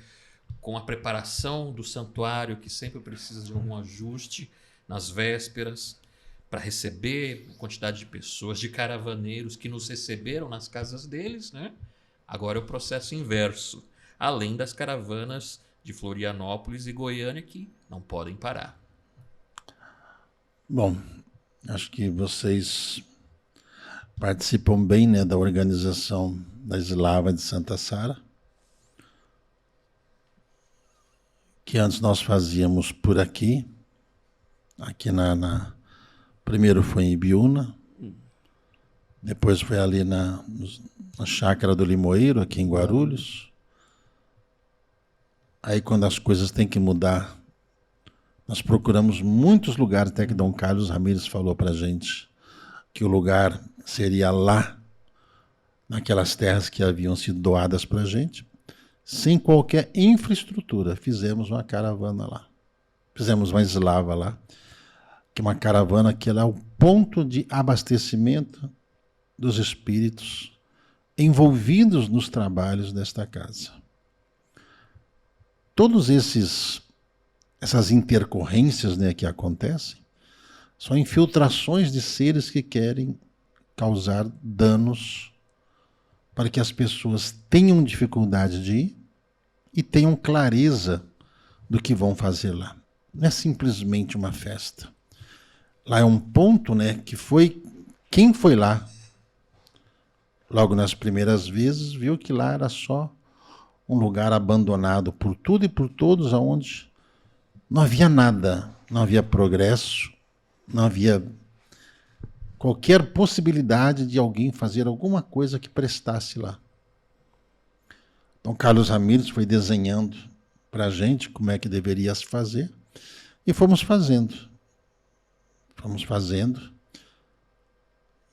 com a preparação do santuário, que sempre precisa de algum ajuste nas vésperas, para receber a quantidade de pessoas, de caravaneiros que nos receberam nas casas deles, né? Agora é o processo inverso, além das caravanas de Florianópolis e Goiânia que não podem parar. Bom, acho que vocês participam bem, né, da organização da Eslava de Santa Sara, que antes nós fazíamos por aqui primeiro foi em Ibiúna, depois foi ali na Chácara do Limoeiro, aqui em Guarulhos. Aí quando as coisas têm que mudar, nós procuramos muitos lugares, até que Dom Carlos Ramírez falou para a gente que o lugar seria lá, naquelas terras que haviam sido doadas para a gente, sem qualquer infraestrutura. Fizemos uma caravana lá, fizemos uma eslava lá, que é uma caravana que ela é o ponto de abastecimento dos espíritos envolvidos nos trabalhos desta casa. Todos essas intercorrências, né, que acontecem são infiltrações de seres que querem causar danos para que as pessoas tenham dificuldade de ir e tenham clareza do que vão fazer lá. Não é simplesmente uma festa. Lá é um ponto, né, que foi... Quem foi lá, logo nas primeiras vezes, viu que lá era só um lugar abandonado por tudo e por todos, onde não havia nada, não havia progresso, não havia qualquer possibilidade de alguém fazer alguma coisa que prestasse lá. Então Carlos Ramírez foi desenhando para a gente como é que deveria se fazer e fomos fazendo. Fomos fazendo.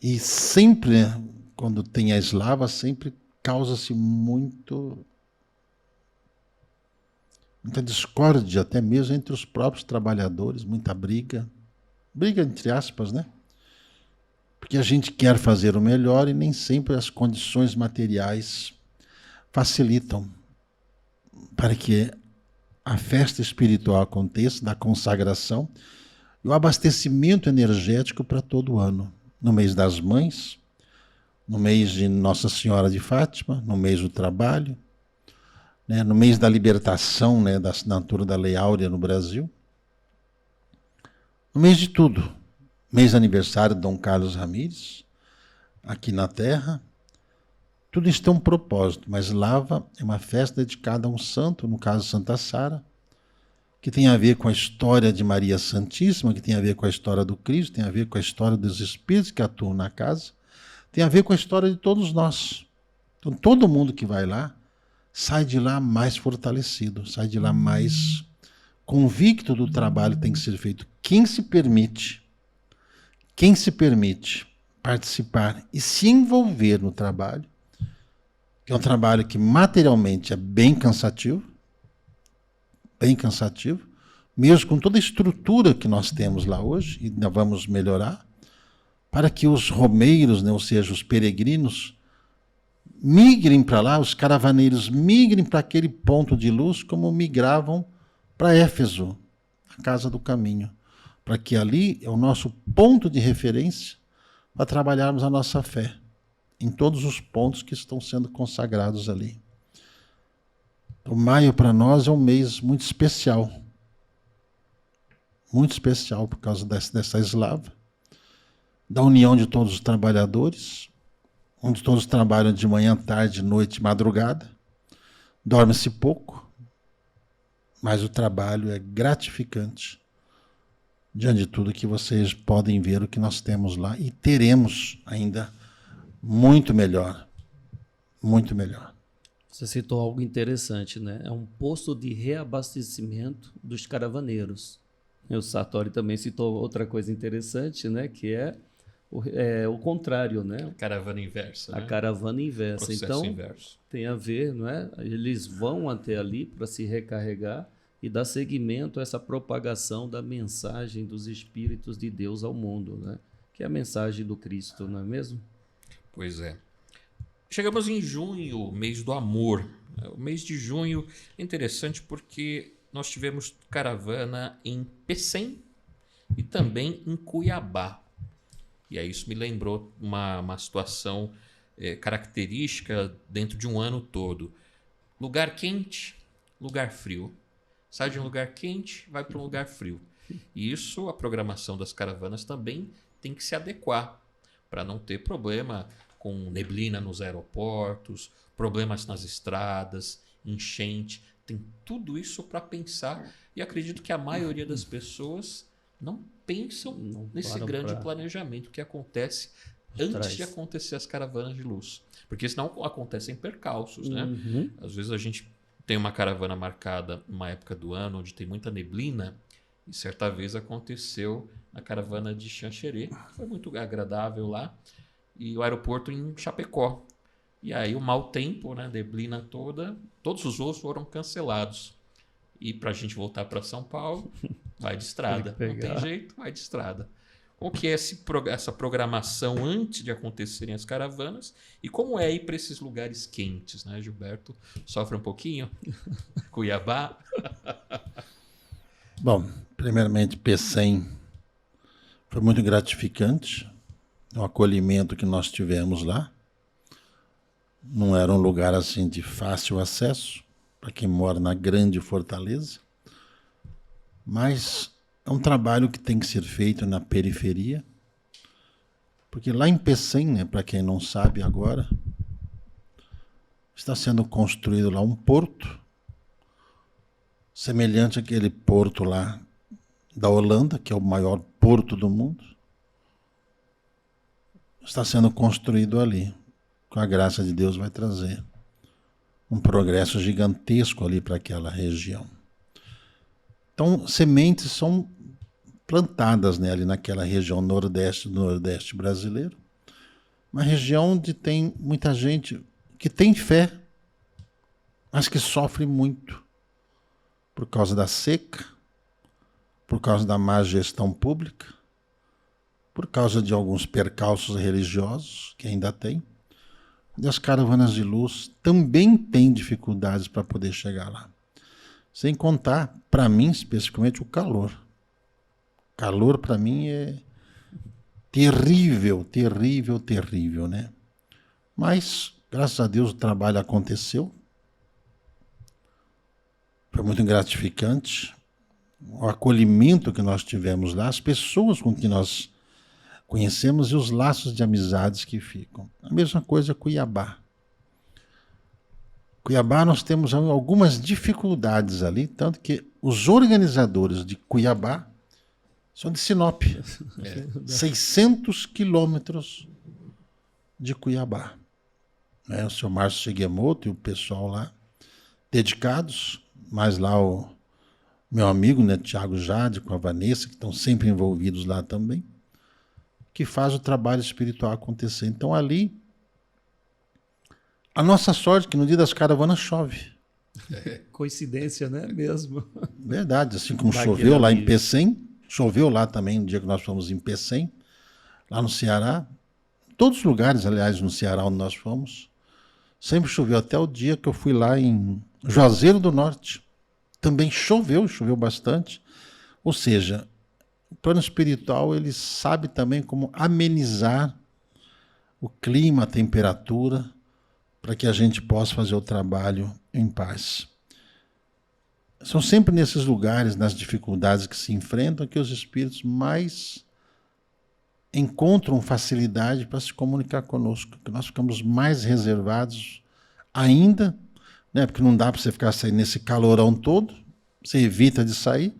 E sempre, quando tem a eslava, sempre causa-se muita discórdia, até mesmo entre os próprios trabalhadores, muita briga. Briga entre aspas, né? Porque a gente quer fazer o melhor e nem sempre as condições materiais facilitam para que a festa espiritual aconteça, da consagração e o abastecimento energético para todo o ano. No mês das mães, no mês de Nossa Senhora de Fátima, no mês do trabalho, né, no mês da libertação, né, da assinatura da Lei Áurea no Brasil, no mês de tudo. Mês de aniversário de Dom Carlos Ramírez, aqui na Terra. Tudo isso tem um propósito, mas Lava é uma festa dedicada a um santo, no caso Santa Sara, que tem a ver com a história de Maria Santíssima, que tem a ver com a história do Cristo, tem a ver com a história dos espíritos que atuam na casa, tem a ver com a história de todos nós. Então todo mundo que vai lá, sai de lá mais fortalecido, sai de lá mais convicto do trabalho que tem que ser feito. Quem se permite participar e se envolver no trabalho, que é um trabalho que materialmente é bem cansativo, mesmo com toda a estrutura que nós temos lá hoje, e ainda vamos melhorar, para que os romeiros, né, ou seja, os peregrinos, migrem para lá, os caravaneiros migrem para aquele ponto de luz como migravam para Éfeso, a Casa do Caminho, para que ali é o nosso ponto de referência para trabalharmos a nossa fé em todos os pontos que estão sendo consagrados ali. Então, maio para nós é um mês muito especial por causa dessa eslava, da união de todos os trabalhadores, onde todos trabalham de manhã, tarde, noite, madrugada, dorme-se pouco, mas o trabalho é gratificante. Diante de tudo que vocês podem ver o que nós temos lá e teremos ainda muito melhor. Muito melhor. Você citou algo interessante, né? É um posto de reabastecimento dos caravaneiros. E o Sartori também citou outra coisa interessante, né? Que é o contrário, né? A caravana inversa. A caravana inversa. Processo então, inverso. Tem a ver, não é? Eles vão até ali para se recarregar e dar seguimento a essa propagação da mensagem dos Espíritos de Deus ao mundo, né? Que é a mensagem do Cristo, não é mesmo? Pois é. Chegamos em junho, mês do amor. O mês de junho é interessante porque nós tivemos caravana em Pecém e também em Cuiabá. E aí isso me lembrou uma situação característica dentro de um ano todo. Lugar quente, lugar frio. Sai de um lugar quente, vai para um lugar frio. E isso, a programação das caravanas também tem que se adequar para não ter problema com neblina nos aeroportos, problemas nas estradas, enchente. Tem tudo isso para pensar. E acredito que a maioria das pessoas não pensam nesse grande planejamento que acontece antes de acontecer as caravanas de luz. Porque senão acontecem percalços, né? Às vezes a gente tem uma caravana marcada numa época do ano onde tem muita neblina, e certa vez aconteceu na caravana de Xanxerê, foi muito agradável lá, e o aeroporto em Chapecó. E aí o mau tempo, né, neblina toda, todos os voos foram cancelados. E para a gente voltar para São Paulo, vai de estrada. Não tem jeito, vai de estrada. Como que é essa programação antes de acontecerem as caravanas e como é ir para esses lugares quentes, né, Gilberto? Sofre um pouquinho? Cuiabá? Bom, primeiramente, Pecém foi muito gratificante o acolhimento que nós tivemos lá. Não era um lugar assim de fácil acesso para quem mora na grande Fortaleza, mas é um trabalho que tem que ser feito na periferia, porque lá em Pecém, né, para quem não sabe agora, está sendo construído lá um porto, semelhante àquele porto lá da Holanda, que é o maior porto do mundo. Está sendo construído ali. Com a graça de Deus vai trazer um progresso gigantesco ali para aquela região. Então, sementes são plantadas, né, ali naquela região nordeste do Nordeste brasileiro. Uma região onde tem muita gente que tem fé, mas que sofre muito por causa da seca, por causa da má gestão pública, por causa de alguns percalços religiosos que ainda tem. E as caravanas de luz também têm dificuldades para poder chegar lá. Sem contar, para mim, especificamente, o calor. Calor, para mim, é terrível, terrível, terrível, né? Mas, graças a Deus, o trabalho aconteceu. Foi muito gratificante. O acolhimento que nós tivemos lá, as pessoas com que nós conhecemos e os laços de amizades que ficam. A mesma coisa Cuiabá. Cuiabá nós temos algumas dificuldades ali, tanto que os organizadores de Cuiabá são de Sinop. 600 quilômetros de Cuiabá. O senhor Márcio Seguemoto e o pessoal lá, dedicados, mas lá o meu amigo, né, Tiago Jade, com a Vanessa, que estão sempre envolvidos lá também, que faz o trabalho espiritual acontecer. Então ali, a nossa sorte é que no dia das caravanas chove. Coincidência, né? Mesmo. Verdade, assim como choveu lá em Pecém, choveu lá também no dia que nós fomos em Pecém, lá no Ceará. Todos os lugares, aliás, no Ceará onde nós fomos, sempre choveu, até o dia que eu fui lá em Juazeiro do Norte. Também choveu bastante. Ou seja, o plano espiritual ele sabe também como amenizar o clima, a temperatura, para que a gente possa fazer o trabalho em paz. São sempre nesses lugares, nas dificuldades que se enfrentam, que os espíritos mais encontram facilidade para se comunicar conosco, que nós ficamos mais reservados ainda, né? Porque não dá para você ficar saindo nesse calorão todo, você evita de sair,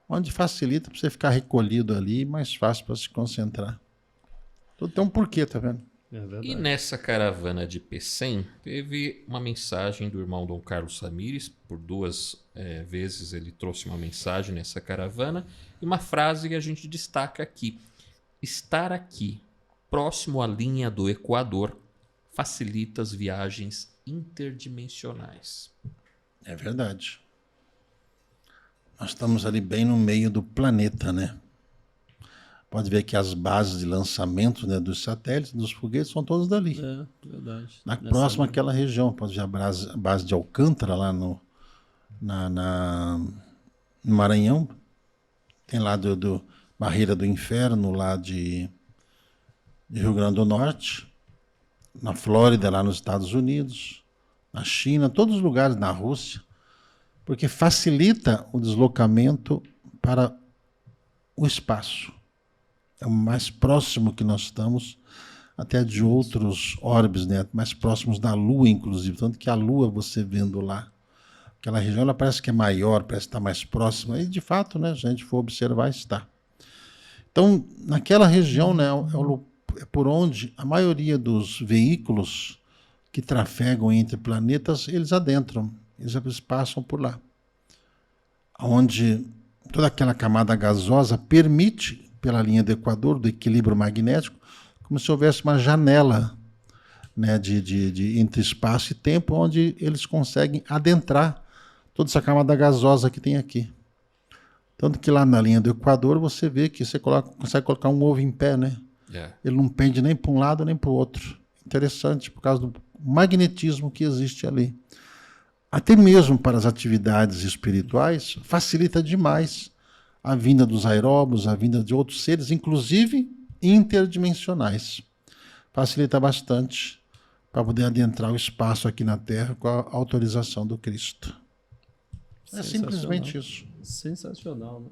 onde facilita para você ficar recolhido ali, mais fácil para se concentrar. Tudo tem um porquê, tá vendo? E nessa caravana de Pecém, teve uma mensagem do irmão Dom Carlos Samires, por 2 vezes ele trouxe uma mensagem nessa caravana, e uma frase que a gente destaca aqui. Estar aqui, próximo à linha do Equador, facilita as viagens interdimensionais. É verdade. Nós estamos ali bem no meio do planeta, né? Pode ver que as bases de lançamento, né, dos satélites, dos foguetes, são todas dali. É, verdade. Próxima àquela região. Pode ver a base de Alcântara, lá no Maranhão. Tem lá do Barreira do Inferno, lá de de Rio Grande do Norte, na Flórida, lá nos Estados Unidos, na China, todos os lugares, na Rússia, porque facilita o deslocamento para o espaço. É o mais próximo que nós estamos até de outros orbes, né? Mais próximos da Lua, inclusive. Tanto que a Lua, você vendo lá, aquela região, ela parece que é maior, parece estar mais próxima. E, de fato, né, se a gente for observar, está. Então, naquela região, né, é por onde a maioria dos veículos que trafegam entre planetas, eles adentram, eles passam por lá. Onde toda aquela camada gasosa permite, pela linha do Equador, do equilíbrio magnético, como se houvesse uma janela, né, entre espaço e tempo, onde eles conseguem adentrar toda essa camada gasosa que tem aqui. Tanto que lá na linha do Equador você vê que você consegue colocar um ovo em pé, né? Ele não pende nem para um lado nem para o outro. Interessante, por causa do magnetismo que existe ali. Até mesmo para as atividades espirituais, facilita demais a vinda dos aeróbos, a vinda de outros seres, inclusive interdimensionais. Facilita bastante para poder adentrar o espaço aqui na Terra com a autorização do Cristo. É simplesmente isso. Sensacional, né?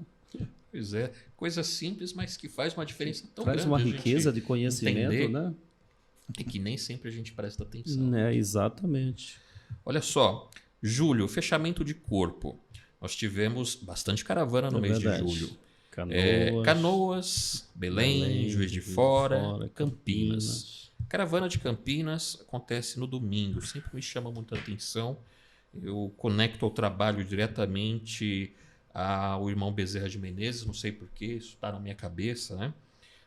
Pois é, coisa simples, mas que faz uma diferença tão Traz grande. uma riqueza de conhecimento, entender, né? E que nem sempre a gente presta atenção. É, exatamente. Olha só, julho, fechamento de corpo. Nós tivemos bastante caravana no mês verdade. de julho. Canoas, Belém, Juiz de Fora, Campinas. Caravana de Campinas acontece no domingo, sempre me chama muita atenção. Eu conecto ao trabalho diretamente ao irmão Bezerra de Menezes, não sei porquê, isso está na minha cabeça, né?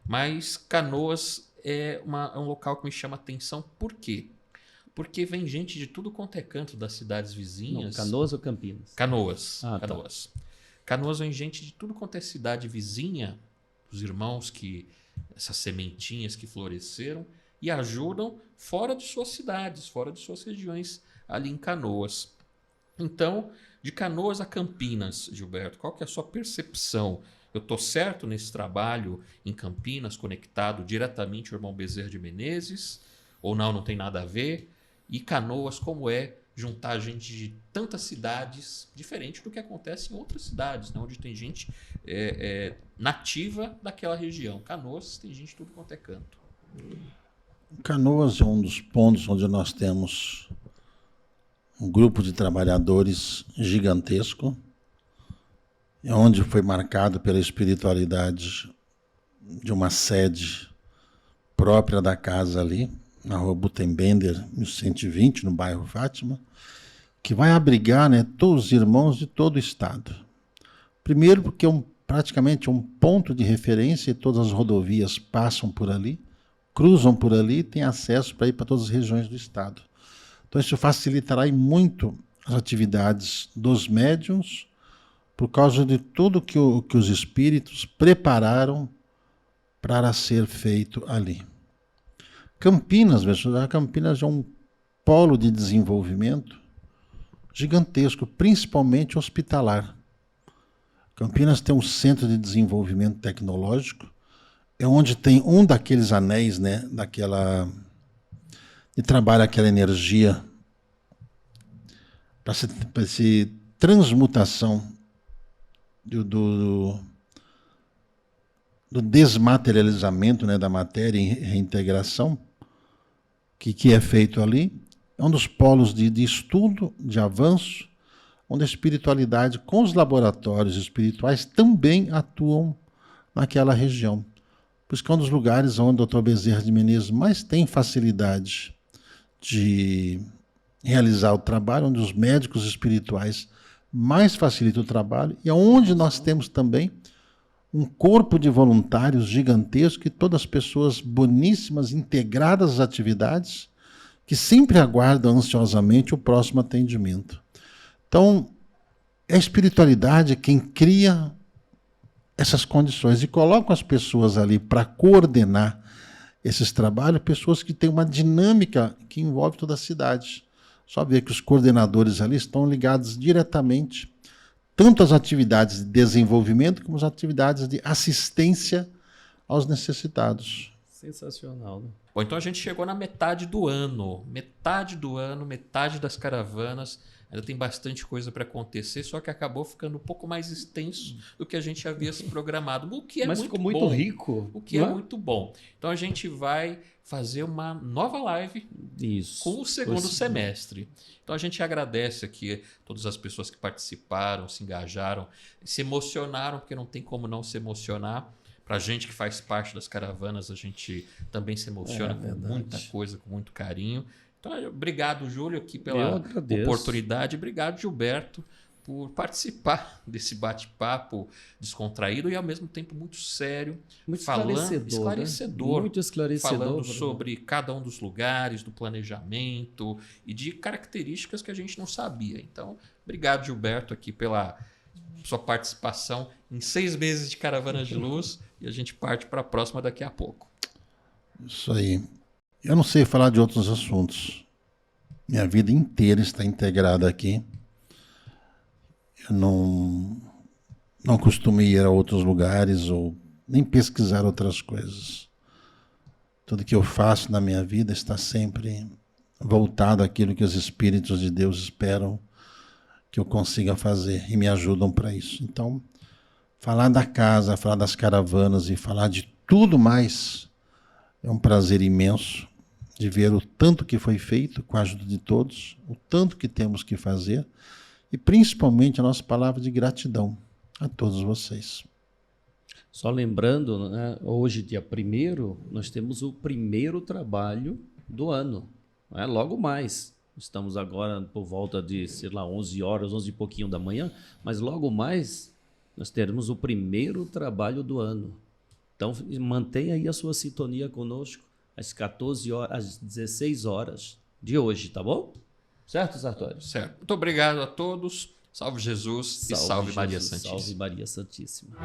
Mas Canoas é um local que me chama atenção, por quê? Porque vem gente de tudo quanto é canto das cidades vizinhas. Não, Canoas ou Campinas? Canoas. Tá. Canoas vem gente de tudo quanto é cidade vizinha, os irmãos essas sementinhas que floresceram, e ajudam fora de suas cidades, fora de suas regiões, ali em Canoas. Então, de Canoas a Campinas, Gilberto, qual que é a sua percepção? Eu estou certo nesse trabalho em Campinas, conectado diretamente ao irmão Bezerra de Menezes? Ou não tem nada a ver? E Canoas, como é juntar gente de tantas cidades, diferente do que acontece em outras cidades, né? Onde tem gente nativa daquela região. Canoas tem gente de tudo quanto é canto. Canoas é um dos pontos onde nós temos um grupo de trabalhadores gigantesco, onde foi marcado pela espiritualidade de uma sede própria da casa ali, na rua Butenbender, 1120, no bairro Fátima, que vai abrigar, né, todos os irmãos de todo o estado. Primeiro porque praticamente é um ponto de referência, e todas as rodovias passam por ali, cruzam por ali e têm acesso para ir para todas as regiões do estado. Então isso facilitará muito as atividades dos médiuns, por causa de tudo que os espíritos prepararam para ser feito ali. Campinas é um polo de desenvolvimento gigantesco, principalmente hospitalar. Campinas tem um centro de desenvolvimento tecnológico, é onde tem um daqueles anéis, né, de trabalha aquela energia para essa transmutação do desmaterializamento, né, da matéria em reintegração, que é feito ali. É um dos polos de estudo, de avanço, onde a espiritualidade, com os laboratórios espirituais, também atuam naquela região. Por isso que é um dos lugares onde o Dr. Bezerra de Menezes mais tem facilidade de realizar o trabalho, onde os médicos espirituais mais facilitam o trabalho, e onde nós temos também um corpo de voluntários gigantesco, e todas as pessoas boníssimas, integradas às atividades, que sempre aguardam ansiosamente o próximo atendimento. Então, é a espiritualidade quem cria essas condições e coloca as pessoas ali para coordenar esses trabalhos, pessoas que têm uma dinâmica que envolve toda a cidade. Só ver que os coordenadores ali estão ligados diretamente tanto às atividades de desenvolvimento como às atividades de assistência aos necessitados. Sensacional, né? Bom, então a gente chegou na metade do ano. Metade das caravanas. Ainda tem bastante coisa para acontecer, só que acabou ficando um pouco mais extenso do que a gente havia se programado. O que é Mas muito ficou muito bom. rico. O que é muito bom. Então a gente vai fazer uma nova live Isso. com o segundo semestre. Então a gente agradece aqui todas as pessoas que participaram, se engajaram, se emocionaram, porque não tem como não se emocionar. Para a gente que faz parte das caravanas, a gente também se emociona com muita coisa, com muito carinho. Então, obrigado, Júlio, aqui pela oportunidade. Obrigado, Gilberto, por participar desse bate-papo descontraído e, ao mesmo tempo, muito sério. Muito esclarecedor. Muito esclarecedor. Falando sobre cada um dos lugares, do planejamento e de características que a gente não sabia. Então, obrigado, Gilberto, aqui pela sua participação em 6 meses de Caravanas de Luz. E a gente parte para a próxima daqui a pouco. Isso aí. Eu não sei falar de outros assuntos. Minha vida inteira está integrada aqui. Eu não costumo ir a outros lugares ou nem pesquisar outras coisas. Tudo que eu faço na minha vida está sempre voltado àquilo que os Espíritos de Deus esperam que eu consiga fazer e me ajudam para isso. Então, falar da casa, falar das caravanas e falar de tudo mais é um prazer imenso de ver o tanto que foi feito com a ajuda de todos, o tanto que temos que fazer e principalmente a nossa palavra de gratidão a todos vocês. Só lembrando, né, hoje, dia 1º, nós temos o primeiro trabalho do ano. Né? Logo mais. Estamos agora por volta de, 11 horas, 11 e pouquinho da manhã, mas logo mais nós teremos o primeiro trabalho do ano. Então, mantenha aí a sua sintonia conosco às 14 horas, às 16 horas de hoje, tá bom? Certo, Sartório? Certo. Muito obrigado a todos. Salve Jesus e salve Maria Santíssima. Salve Maria Santíssima.